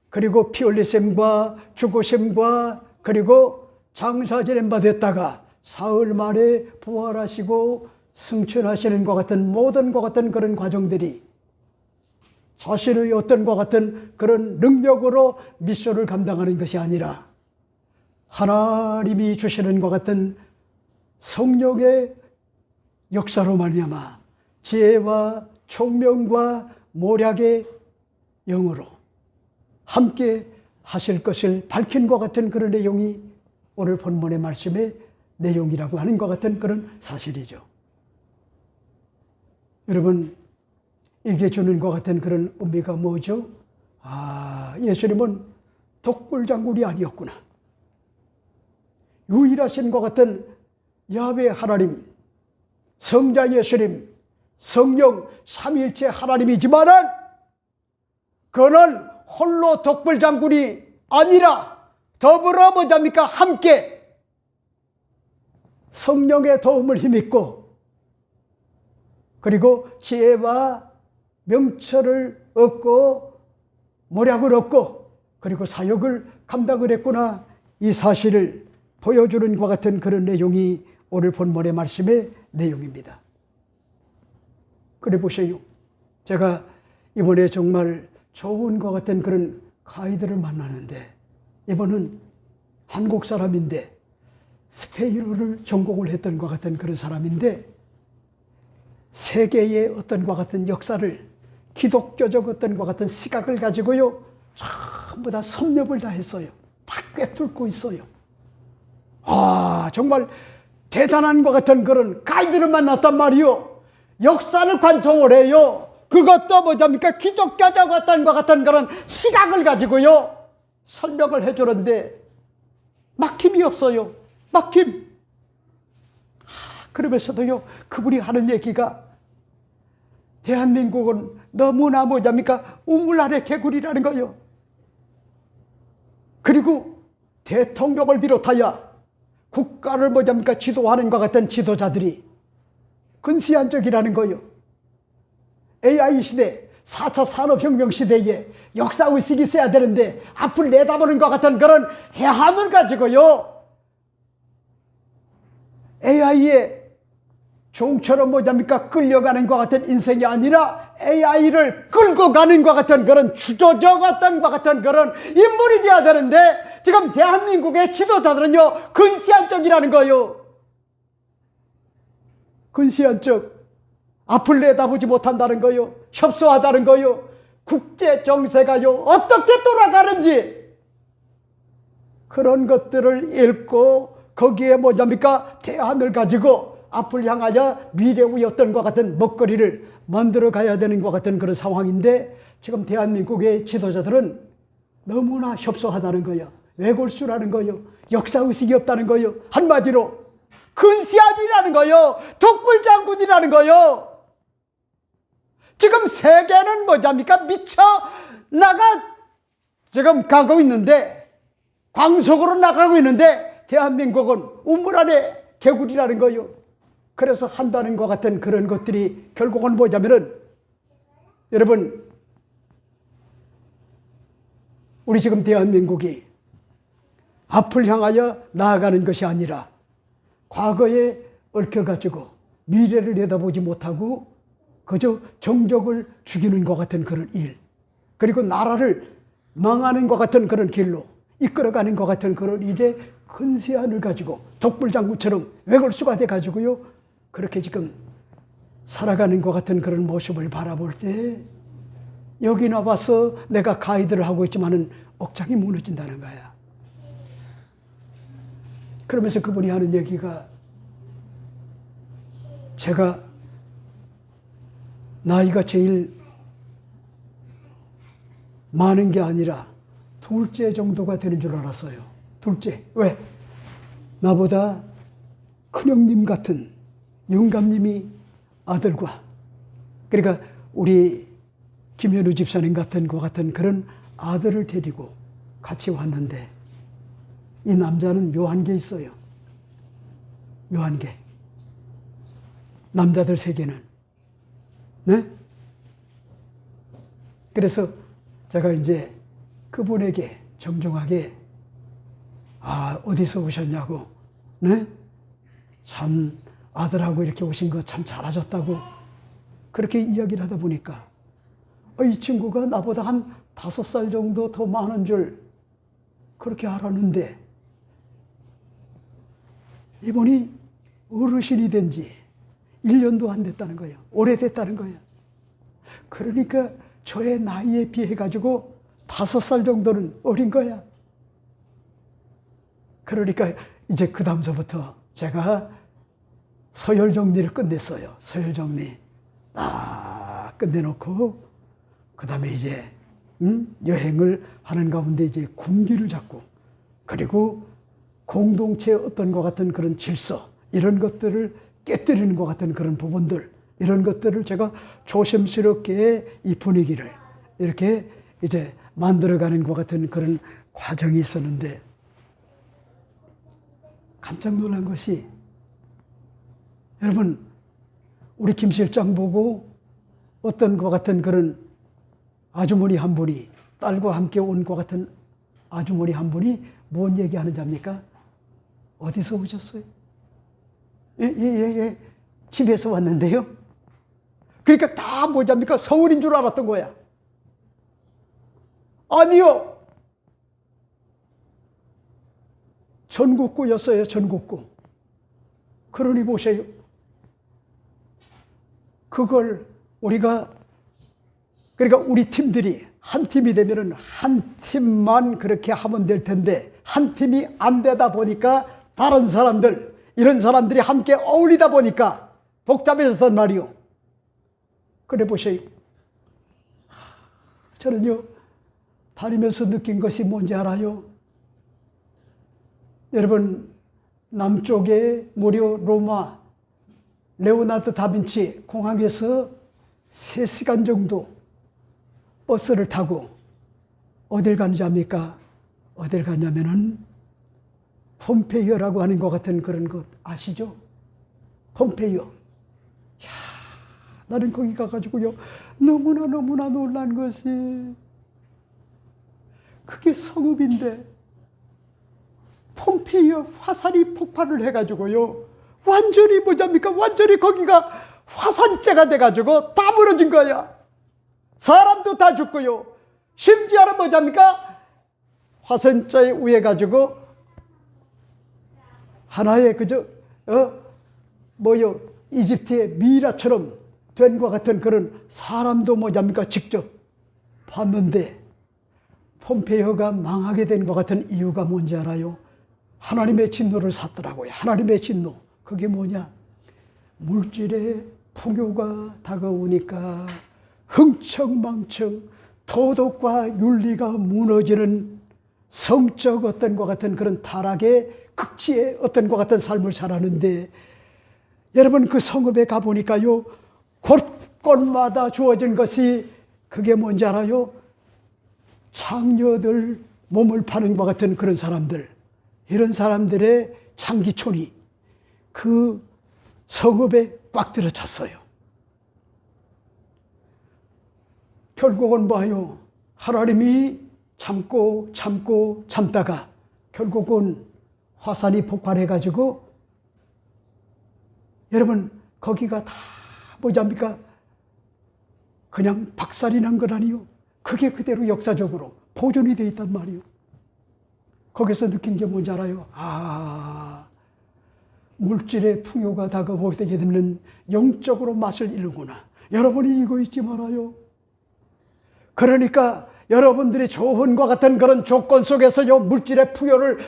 그리고 피 흘리심과 죽으심과 그리고 장사지낸 바 됐다가 사흘 만에 부활하시고 승천하시는 것 같은 모든 것 같은 그런 과정들이 자신의 어떤 것 같은 그런 능력으로 미션을 감당하는 것이 아니라 하나님이 주시는 것 같은 성령의 역사로 말미암아 지혜와 총명과 모략의 영으로 함께 하실 것을 밝힌 것 같은 그런 내용이 오늘 본문의 말씀의 내용이라고 하는 것 같은 그런 사실이죠. 여러분, 이게 주는 것 같은 그런 의미가 뭐죠? 예수님은 독불장군이 아니었구나. 유일하신 것 같은 야훼 하나님, 성자 예수님, 성령 삼위일체 하나님이지만은 그는 홀로 독불장군이 아니라 더불어 뭐잡니까? 함께 성령의 도움을 힘입고 그리고 지혜와 명철을 얻고 모략을 얻고 그리고 사역을 감당을 했구나, 이 사실을 보여주는 것 같은 그런 내용이 오늘 본문의 말씀의 내용입니다. 그래 보세요. 제가 이번에 정말 좋은 것 같은 그런 가이드를 만나는데, 이번은 한국 사람인데 스페인어를 전공을 했던 것 같은 그런 사람인데 세계의 어떤 것 같은 역사를 기독교적 어떤 것 같은 시각을 가지고요 전부 다 섭렵을 다 했어요. 다 꿰뚫고 있어요. 정말 대단한 것 같은 그런 가이드를 만났단 말이요. 역사를 관통을 해요. 그것도 뭐잡니까? 기독교적 어떤 것 같은 그런 시각을 가지고요 설명을 해주는데 막힘이 없어요. 막힘. 그러면서도요 그분이 하는 얘기가 대한민국은 너무나 뭐잡니까? 우물 아래 개구리라는 거예요. 그리고 대통령을 비롯하여 국가를 뭐잡니까? 지도하는 것 같은 지도자들이 근시안적이라는 거예요. AI 시대, 4차 산업혁명 시대에 역사의식이 있어야 되는데 앞을 내다보는 것 같은 그런 해함을 가지고요 AI의 종처럼 뭐잡니까 끌려가는 것 같은 인생이 아니라 AI를 끌고 가는 것 같은 그런 주도적 어떤 것 같은 그런 인물이 되어야 되는데 지금 대한민국의 지도자들은요 근시안적이라는 거요. 근시안적. 앞을 내다보지 못한다는 거요. 협소하다는 거요. 국제 정세가요 어떻게 돌아가는지 그런 것들을 읽고 거기에 뭐잡니까 대안을 가지고 앞을 향하여 미래의 어떤 것 같은 먹거리를 만들어 가야 되는 것 같은 그런 상황인데 지금 대한민국의 지도자들은 너무나 협소하다는 거예요. 외골수라는 거예요. 역사의식이 없다는 거예요. 한마디로 근시안이라는 거예요. 독불장군이라는 거예요. 지금 세계는 뭐잡니까 미쳐 지금 가고 있는데 광속으로 나가고 있는데 대한민국은 우물 안에 개구리라는 거예요. 그래서 한다는 것 같은 그런 것들이 결국은 뭐냐면은 여러분 우리 지금 대한민국이 앞을 향하여 나아가는 것이 아니라 과거에 얽혀가지고 미래를 내다보지 못하고 그저 정적을 죽이는 것 같은 그런 일 그리고 나라를 망하는 것 같은 그런 길로 이끌어가는 것 같은 그런 일에 근시안을 가지고 독불장군처럼 외골수가 돼가지고요 그렇게 지금 살아가는 것 같은 그런 모습을 바라볼 때 여기 나와서 내가 가이드를 하고 있지만은 억장이 무너진다는 거야. 그러면서 그분이 하는 얘기가 제가 나이가 제일 많은 게 아니라 둘째 정도가 되는 줄 알았어요. 둘째. 왜? 나보다 큰형님 같은 영감님이 아들과 그러니까 우리 김현우 집사님 같은 것 같은 그런 아들을 데리고 같이 왔는데 이 남자는 묘한 게 있어요. 묘한 게. 남자들 세계는. 네? 그래서 제가 이제 그분에게 정중하게 어디서 오셨냐고 네? 참 아들하고 이렇게 오신 거 참 잘하셨다고 그렇게 이야기를 하다 보니까 이 친구가 나보다 한 5살 정도 더 많은 줄 그렇게 알았는데 이분이 어르신이 된 지 1년도 안 됐다는 거예요. 오래됐다는 거예요. 그러니까 저의 나이에 비해 가지고 5살 정도는 어린 거야. 그러니까 이제 그 다음서부터 제가 서열 정리를 끝냈어요. 서열 정리. 끝내놓고 그 다음에 이제 여행을 하는 가운데 이제 군기를 잡고 그리고 공동체의 어떤 것 같은 그런 질서 이런 것들을 깨뜨리는 것 같은 그런 부분들 이런 것들을 제가 조심스럽게 이 분위기를 이렇게 이제 만들어가는 것 같은 그런 과정이 있었는데 깜짝 놀란 것이 여러분 우리 김 실장 보고 어떤 것 같은 그런 아주머니 한 분이 딸과 함께 온 것 같은 아주머니 한 분이 뭔 얘기하는지 압니까? 어디서 오셨어요? 예. 집에서 왔는데요. 그러니까 다 뭐잡니까? 서울인 줄 알았던 거야. 아니요. 전국구였어요. 전국구. 그러니 보세요. 그걸 우리가 그러니까 우리 팀들이 한 팀이 되면은 한 팀만 그렇게 하면 될 텐데 한 팀이 안 되다 보니까 다른 사람들 이런 사람들이 함께 어울리다 보니까 복잡해졌단 말이요. 그래 보세요. 저는요 다니면서 느낀 것이 뭔지 알아요? 여러분 남쪽에 무려 로마 레오나르도 다빈치 공항에서 3시간 정도 버스를 타고 어딜 가는지 압니까? 어딜 가냐면은 폼페이오라고 하는 것 같은 그런 것 아시죠? 폼페이오. 야, 나는 거기 가가지고요 너무나 놀란 것이 그게 성읍인데 폼페이오 화살이 폭발을 해가지고요 완전히 뭐잡니까? 완전히 거기가 화산재가 돼가지고 다 무너진 거야. 사람도 다 죽고요. 심지어는 뭐잡니까? 화산재 위에 가지고 하나의 그저 이집트의 미라처럼 된 것 같은 그런 사람도 뭐잡니까? 직접 봤는데 폼페이오가 망하게 된 것 같은 이유가 뭔지 알아요? 하나님의 진노를 샀더라고요. 하나님의 진노. 그게 뭐냐? 물질의 풍요가 다가오니까 흥청망청 도덕과 윤리가 무너지는 성적 어떤 것 같은 그런 타락의 극치의 어떤 것 같은 삶을 살았는데, 여러분 그 성읍에 가보니까요, 곳곳마다 주어진 것이 그게 뭔지 알아요? 장녀들 몸을 파는 것 같은 그런 사람들, 이런 사람들의 장기촌이 그 성읍에 꽉 들어찼어요. 결국은 뭐예요? 하나님이 참다가 결국은 화산이 폭발해가지고, 여러분 거기가 다 뭐잡니까? 그냥 박살이 난 건 아니요. 그게 그대로 역사적으로 보존이 되어 있단 말이요. 거기서 느낀 게 뭔지 알아요? 물질의 풍요가 다가오게 되면 영적으로 맛을 잃는구나. 여러분이 이거 잊지 말아요. 그러니까 여러분들이 좋은 것 같은 그런 조건 속에서요, 물질의 풍요를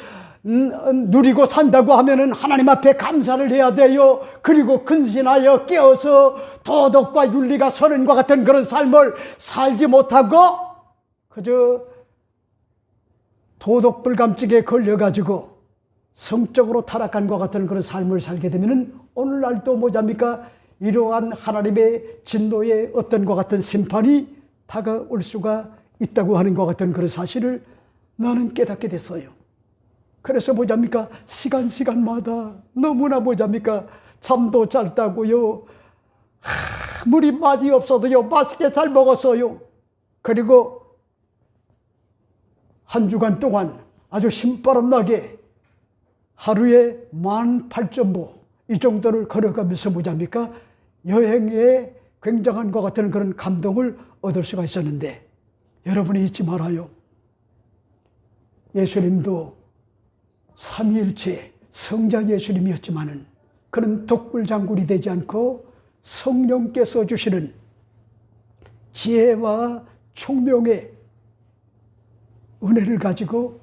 누리고 산다고 하면은 하나님 앞에 감사를 해야 돼요. 그리고 근신하여 깨어서 도덕과 윤리가 서는 것 같은 그런 삶을 살지 못하고 그저 도덕불감증에 걸려가지고 성적으로 타락한 것 같은 그런 삶을 살게 되면은 오늘날도 뭐잡니까? 이러한 하나님의 진노의 어떤 것 같은 심판이 다가올 수가 있다고 하는 것 같은 그런 사실을 나는 깨닫게 됐어요. 그래서 뭐잡니까? 시간마다 너무나 뭐잡니까? 잠도 짧다고요. 물이 맛이 없어도요, 맛있게 잘 먹었어요. 그리고 한 주간 동안 아주 신바람 나게 하루에 18,000보 이 정도를 걸어가면서 뭐잡니까? 여행에 굉장한 것 같은 그런 감동을 얻을 수가 있었는데, 여러분이 잊지 말아요. 예수님도 삼위일체 성자 예수님이었지만은 그는 독불장군이 되지 않고 성령께서 주시는 지혜와 총명의 은혜를 가지고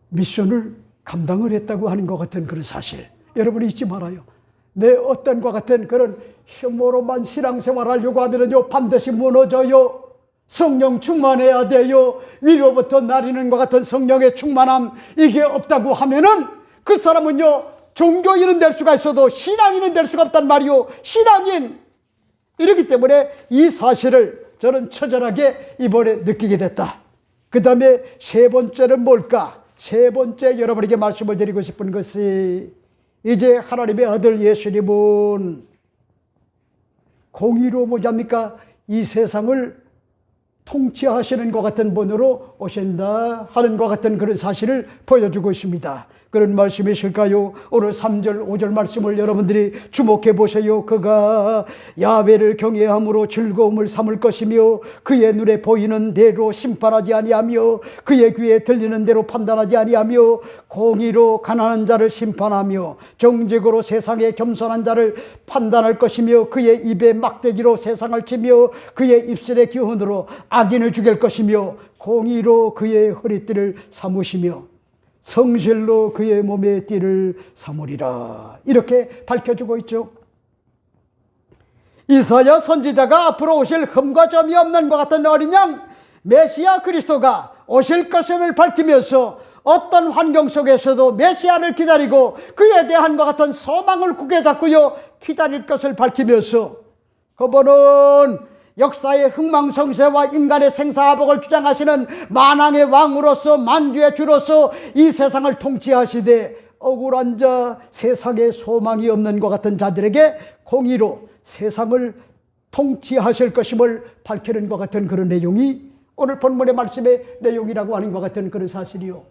미션을 감당을 했다고 하는 것 같은 그런 사실, 여러분이 잊지 말아요. 내 어떤 것 같은 그런 혐오로만 신앙생활 하려고 하면요, 반드시 무너져요. 성령 충만해야 돼요. 위로부터 나리는 것 같은 성령의 충만함, 이게 없다고 하면은 그 사람은요, 종교인은 될 수가 있어도 신앙인은 될 수가 없단 말이요. 신앙인. 이렇기 때문에 이 사실을 저는 처절하게 이번에 느끼게 됐다. 그 다음에 세 번째는 뭘까? 세 번째 여러분에게 말씀을 드리고 싶은 것이, 이제 하나님의 아들 예수님은 공의로 뭐잡니까? 이 세상을 통치하시는 것 같은 분으로 오신다 하는 것 같은 그런 사실을 보여주고 있습니다. 그런 말씀이실까요? 오늘 3절 5절 말씀을 여러분들이 주목해 보세요. 그가 야훼를 경외함으로 즐거움을 삼을 것이며 그의 눈에 보이는 대로 심판하지 아니하며 그의 귀에 들리는 대로 판단하지 아니하며 공의로 가난한 자를 심판하며 정직으로 세상에 겸손한 자를 판단할 것이며 그의 입에 막대기로 세상을 치며 그의 입술의 기운으로 악인을 죽일 것이며 공의로 그의 허리띠를 삼으시며 성실로 그의 몸의 띠를 삼으리라. 이렇게 밝혀주고 있죠. 이사야 선지자가 앞으로 오실 흠과 점이 없는 것 같은 어린 양 메시아 그리스도가 오실 것을 밝히면서 어떤 환경 속에서도 메시아를 기다리고 그에 대한 것 같은 소망을 굳게 잡고요, 기다릴 것을 밝히면서 그분은 역사의 흥망성쇠와 인간의 생사화복을 주장하시는 만왕의 왕으로서 만주의 주로서 이 세상을 통치하시되 억울한 자, 세상에 소망이 없는 것 같은 자들에게 공의로 세상을 통치하실 것임을 밝히는 것 같은 그런 내용이 오늘 본문의 말씀의 내용이라고 하는 것 같은 그런 사실이요.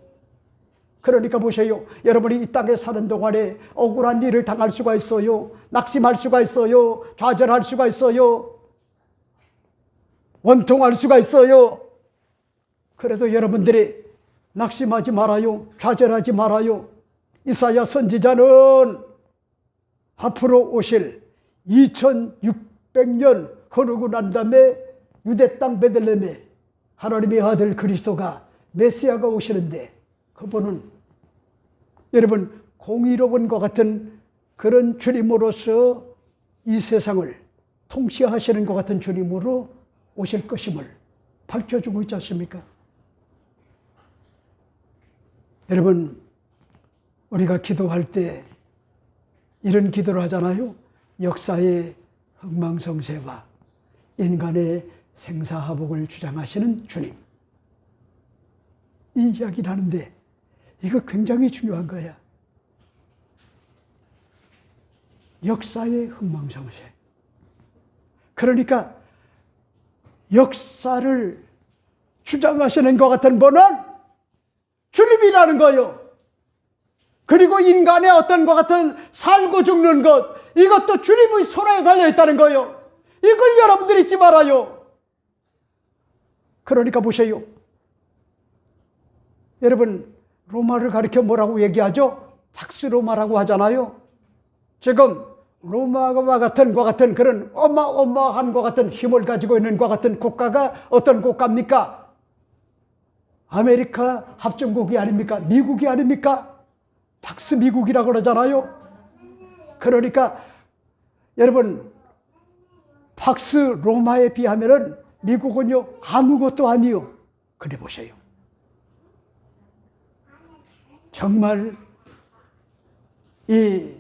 그러니까 보세요. 여러분이 이 땅에 사는 동안에 억울한 일을 당할 수가 있어요. 낙심할 수가 있어요. 좌절할 수가 있어요. 원통할 수가 있어요. 그래도 여러분들이 낙심하지 말아요. 좌절하지 말아요. 이사야 선지자는 앞으로 오실 2600년 흐르고 난 다음에 유대 땅 베들레헴에 하나님의 아들 그리스도가 메시아가 오시는데, 그분은 여러분 공의로운과 같은 그런 주님으로서 이 세상을 통치하시는 것 같은 주님으로 오실 것임을 밝혀주고 있지 않습니까? 여러분, 우리가 기도할 때 이런 기도를 하잖아요. 역사의 흥망성쇠와 인간의 생사화복을 주장하시는 주님. 이 이야기를 하는데 이거 굉장히 중요한 거야. 역사의 흥망성쇠. 그러니까 역사를 주장하시는 것 같은 분은 주님이라는 거예요. 그리고 인간의 어떤 것 같은 살고 죽는 것, 이것도 주님의 손에 달려있다는 거예요. 이걸 여러분들이 잊지 말아요. 그러니까 보세요. 여러분, 로마를 가리켜 뭐라고 얘기하죠? 팍스 로마라고 하잖아요. 지금 로마와 같은 것 같은 그런 어마어마한 것 같은 힘을 가지고 있는 것 같은 국가가 어떤 국가입니까? 아메리카 합중국이 아닙니까? 미국이 아닙니까? 팍스 미국이라고 그러잖아요. 그러니까 여러분, 팍스 로마에 비하면은 미국은요 아무것도 아니요. 그래 보세요. 정말 이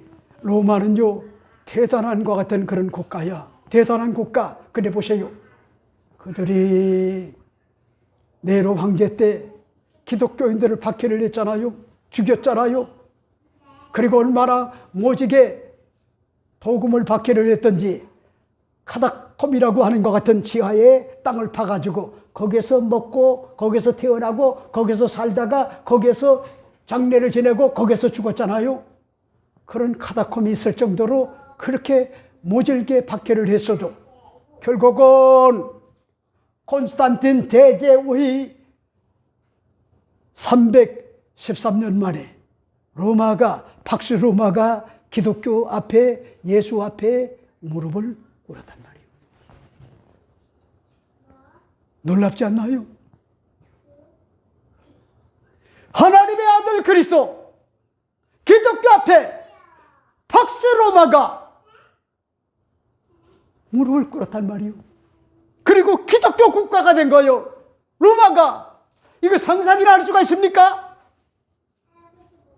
로마는요 대단한 것 같은 그런 국가야. 대단한 국가. 그래 보세요. 그들이 네로 황제 때 기독교인들을 박해를 했잖아요. 죽였잖아요. 그리고 얼마나 모지게 도금을 박해를 했던지, 카다콤이라고 하는 것 같은 지하에 땅을 파가지고 거기서 먹고 거기서 태어나고 거기서 살다가 거기서 장례를 지내고 거기서 죽었잖아요. 그런 카다콤이 있을 정도로 그렇게 모질게 박해를 했어도 결국은 콘스탄틴 대제의 313년 만에 로마가, 팍스 로마가 기독교 앞에, 예수 앞에 무릎을 꿇었단 말이에요. 놀랍지 않나요? 하나님의 아들 그리스도, 기독교 앞에 팍스 로마가 무릎을 꿇었단 말이에요. 그리고 기독교 국가가 된 거예요. 로마가. 이거 상상이나 할 수가 있습니까?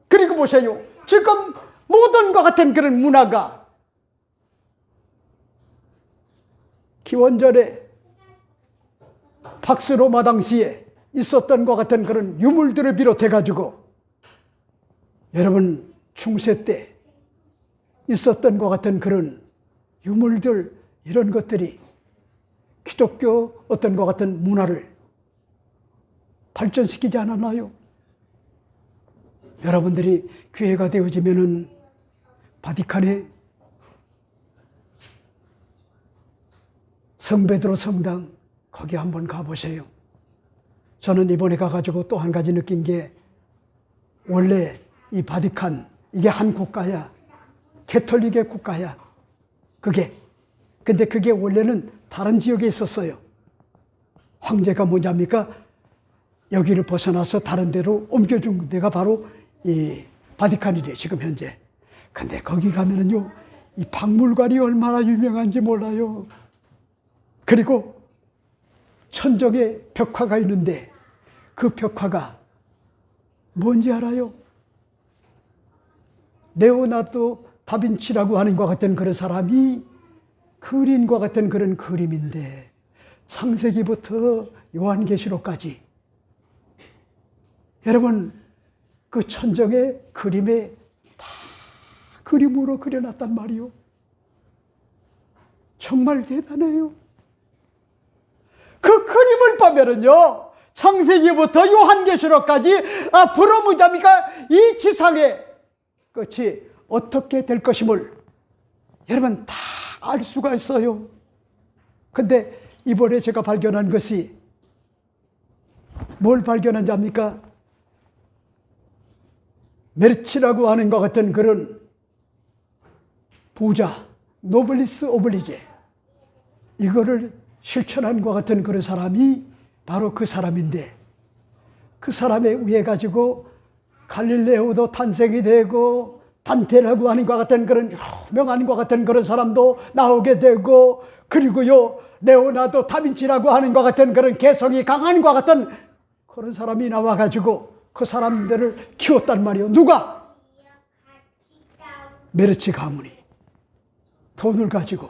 그리고 보세요. 지금 모든 것 같은 그런 문화가 기원전에 팍스 로마 당시에 있었던 것 같은 그런 유물들을 비롯해 가지고 여러분 중세 때 있었던 것 같은 그런 유물들, 이런 것들이 기독교 어떤 것 같은 문화를 발전시키지 않았나요? 여러분들이 기회가 되어지면은 바티칸에 성베드로 성당 거기 한번 가보세요. 저는 이번에 가가지고 또 한 가지 느낀 게, 원래 이 바티칸 이게 한 국가야. 캐톨릭의 국가야. 근데 그게 원래는 다른 지역에 있었어요. 황제가 뭐냐입니까? 여기를 벗어나서 다른 데로 옮겨준 데가 바로 이 바티칸이래, 지금 현재. 근데 거기 가면은요, 이 박물관이 얼마나 유명한지 몰라요. 그리고 천정에 벽화가 있는데 그 벽화가 뭔지 알아요? 레오나르도 다빈치라고 하는 것 같은 그런 사람이 그린 것 같은 그런 그림인데, 창세기부터 요한계시록까지 여러분 그 천정의 그림에 다 그림으로 그려놨단 말이요. 정말 대단해요. 그 그림을 보면은요, 창세기부터 요한계시록까지 앞으로 무자미가 이 지상의 끝이 어떻게 될 것임을 여러분 다 알 수가 있어요. 근데 이번에 제가 발견한 것이 뭘 발견한지 압니까? 메르치라고 하는 것 같은 그런 부자, 노블리스 오블리제, 이거를 실천한 것 같은 그런 사람이 바로 그 사람인데, 그 사람에 의해 가지고 갈릴레오도 탄생이 되고 단테라고 하는 것 같은 그런 유명한 것 같은 그런 사람도 나오게 되고, 그리고요 레오나르도 다빈치라고 하는 것 같은 그런 개성이 강한 것 같은 그런 사람이 나와 가지고 그 사람들을 키웠단 말이에요. 누가? 메르치 가문이 돈을 가지고.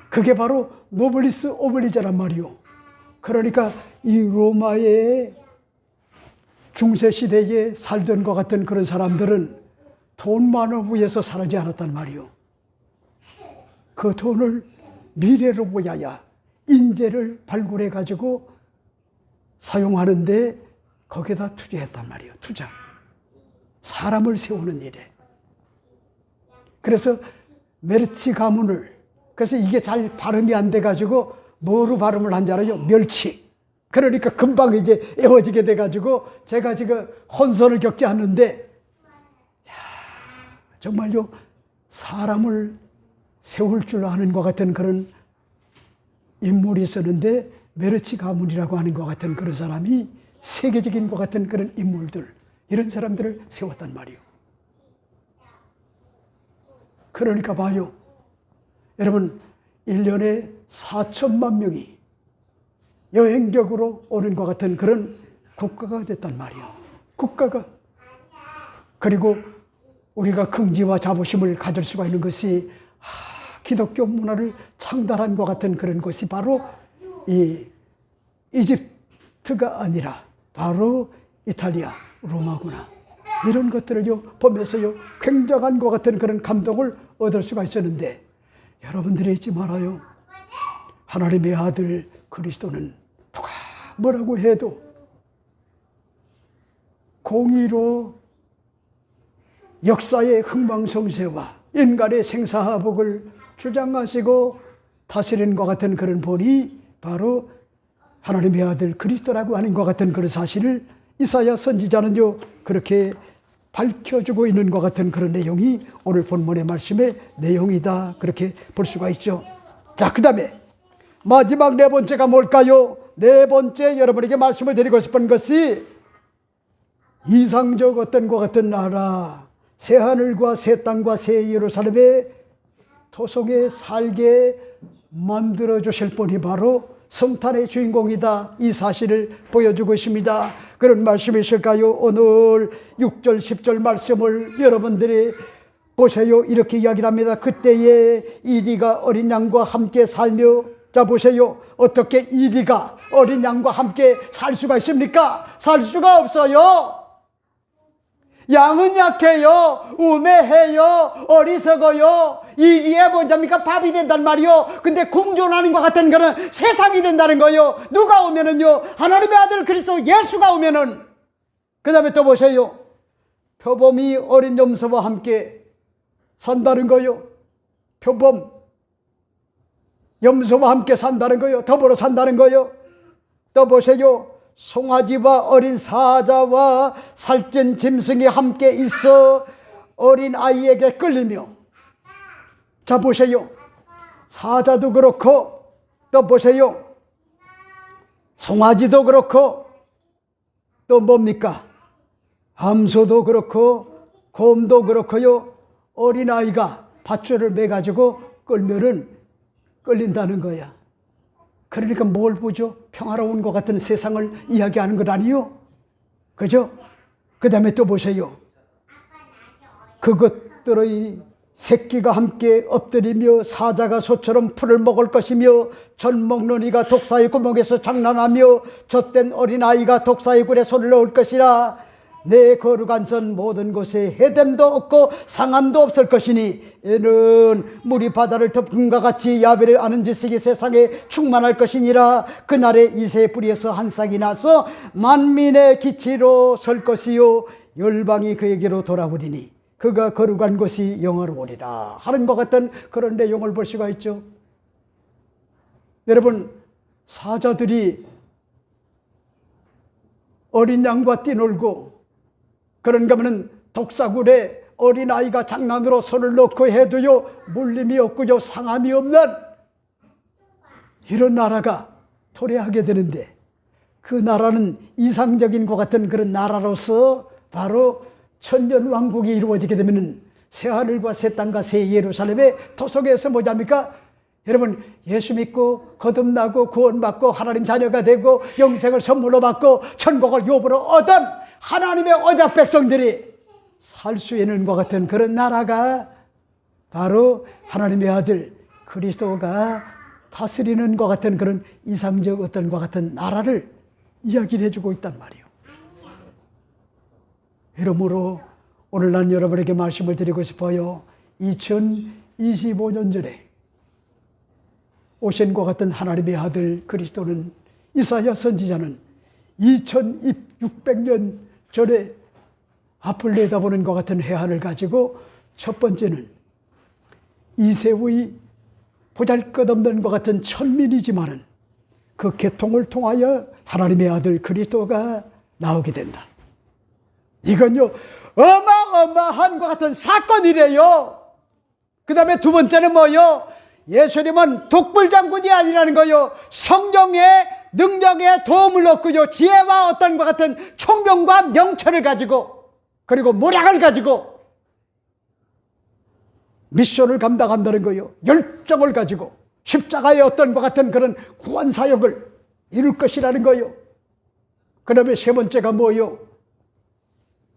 그게 바로 노블리스 오블리제란 말이요. 그러니까 이 로마의 중세 시대에 살던 것 같은 그런 사람들은 돈만을 위해서 살지 않았단 말이요. 그 돈을 미래로 보야야 인재를 발굴해 가지고 사용하는데 거기에다 투자했단 말이에요. 투자. 사람을 세우는 일에. 그래서 메르치 가문을, 그래서 이게 잘 발음이 안 돼 가지고 뭐로 발음을 한지 알아요? 멸치. 그러니까 금방 이제 에워지게 돼 가지고 제가 지금 혼선을 겪지 않는데, 정말요 사람을 세울 줄 아는 것 같은 그런 인물이 있었는데, 메르치 가문이라고 하는 것 같은 그런 사람이 세계적인 것 같은 그런 인물들, 이런 사람들을 세웠단 말이에요. 그러니까 봐요. 여러분 1년에 4천만 명이 여행객으로 오는 것 같은 그런 국가가 됐단 말이에요. 국가가. 그리고 우리가 긍지와 자부심을 가질 수가 있는 것이 기독교 문화를 창달한 것 같은 그런 것이 바로 이 이집트가 아니라 바로 이탈리아, 로마구나. 이런 것들을요 보면서요 굉장한 것 같은 그런 감동을 얻을 수가 있었는데, 여러분들이 잊지 말아요. 하나님의 아들 그리스도는 누가 뭐라고 해도 공의로 역사의 흥망성쇠와 인간의 생사화복을 주장하시고 다스리는 것 같은 그런 분이 바로 하나님의 아들 그리스도라고 하는 것 같은 그런 사실을 이사야 선지자는요 그렇게 밝혀주고 있는 것 같은 그런 내용이 오늘 본문의 말씀의 내용이다, 그렇게 볼 수가 있죠. 자, 그 다음에 마지막 네 번째가 뭘까요? 네 번째 여러분에게 말씀을 드리고 싶은 것이 이상적 어떤 것 같은 나라, 새하늘과 새 땅과 새 예루살렘의 토성에 살게 만들어 주실 분이 바로 성탄의 주인공이다, 이 사실을 보여주고 있습니다. 그런 말씀이 있을까요? 오늘 6절 10절 말씀을 여러분들이 보세요. 이렇게 이야기를 합니다. 그때에 이리가 어린 양과 함께 살며, 자 보세요. 어떻게 이리가 어린 양과 함께 살 수가 있습니까? 살 수가 없어요. 양은 약해요, 우매해요, 어리석어요. 이리에 뭐냐니까 밥이 된단 말이요. 근데 공존하는 것 같은 거는 세상이 된다는 거요. 누가 오면은요, 하나님의 아들 그리스도 예수가 오면은. 그 다음에 또 보세요. 표범이 어린 염소와 함께 산다는 거요. 표범 염소와 함께 산다는 거요. 더불어 산다는 거요. 또 보세요. 송아지와 어린 사자와 살찐 짐승이 함께 있어 어린 아이에게 끌리며. 자 보세요. 사자도 그렇고, 또 보세요. 송아지도 그렇고, 또 뭡니까? 암소도 그렇고 곰도 그렇고요. 어린 아이가 밧줄을 매가지고 끌면은 끌린다는 거야. 그러니까 뭘 보죠? 평화로운 것 같은 세상을 이야기하는 것 아니요? 그죠? 그 다음에 또 보세요. 그것들의 새끼가 함께 엎드리며 사자가 소처럼 풀을 먹을 것이며 젖 먹는 이가 독사의 구멍에서 장난하며 젖된 어린아이가 독사의 굴에 손을 넣을 것이라. 내 거룩한 선 모든 곳에 해됨도 없고 상함도 없을 것이니 이는 물이 바다를 덮음과 같이 야베를 아는 지식이 세상에 충만할 것이니라. 그날에 이새의 뿌리에서 한 싹이 나서 만민의 기치로 설 것이요 열방이 그에게로 돌아오리니 그가 거룩한 것이 영화로우리라 하는 것 같은 그런 내용을 볼 수가 있죠. 여러분, 사자들이 어린 양과 뛰놀고 그런가 하면 독사굴에 어린아이가 장난으로 손을 넣고 해도요 물림이 없고요 상함이 없는 이런 나라가 도래하게 되는데, 그 나라는 이상적인 것 같은 그런 나라로서 바로 천년왕국이 이루어지게 되면 새하늘과 새 땅과 새 예루살렘의 토속에서 뭐냐입니까? 여러분, 예수 믿고 거듭나고 구원받고 하나님 자녀가 되고 영생을 선물로 받고 천국을 유업으로 얻은 하나님의 언약 백성들이 살 수 있는 것 같은 그런 나라가 바로 하나님의 아들 그리스도가 다스리는 것 같은 그런 이상적 어떤 것 같은 나라를 이야기를 해주고 있단 말이에요. 이러므로 오늘 난 여러분에게 말씀을 드리고 싶어요. 2025년 전에 오신 것 같은 하나님의 아들 그리스도는, 이사야 선지자는 2600년 전에 앞을 내다보는 것 같은 해안을 가지고 첫 번째는 이새의 보잘것없는 것 같은 천민이지만은 그 계통을 통하여 하나님의 아들 그리스도가 나오게 된다. 이건요 어마어마한 것 같은 사건이래요. 그 다음에 두 번째는 뭐요? 예수님은 독불장군이 아니라는 거요. 성령의 능력에 도움을 얻고요 지혜와 어떤 것 같은 총명과 명철을 가지고 그리고 모략을 가지고 미션을 감당한다는 거요. 열정을 가지고 십자가의 어떤 것 같은 그런 구원 사역을 이룰 것이라는 거요. 그 다음에 세 번째가 뭐요?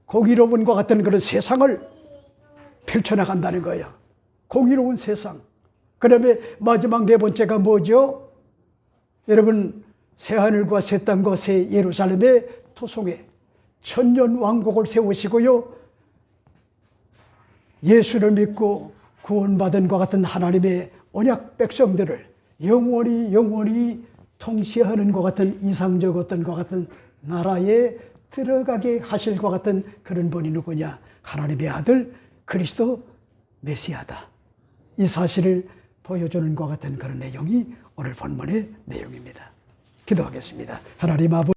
공의로운 것 같은 그런 세상을 펼쳐나간다는 거예요. 공의로운 세상. 그 다음에 마지막 네 번째가 뭐죠? 여러분, 새하늘과 새 땅과 새 예루살렘의 토성에 천년왕국을 세우시고요 예수를 믿고 구원받은 것 같은 하나님의 언약 백성들을 영원히 통치하는 것 같은 이상적 어떤 것 같은 나라에 들어가게 하실 것 같은 그런 분이 누구냐? 하나님의 아들 그리스도 메시아다. 이 사실을 보여주는 것 같은 그런 내용이 오늘 본문의 내용입니다. 기도하겠습니다. 하나님 아버지,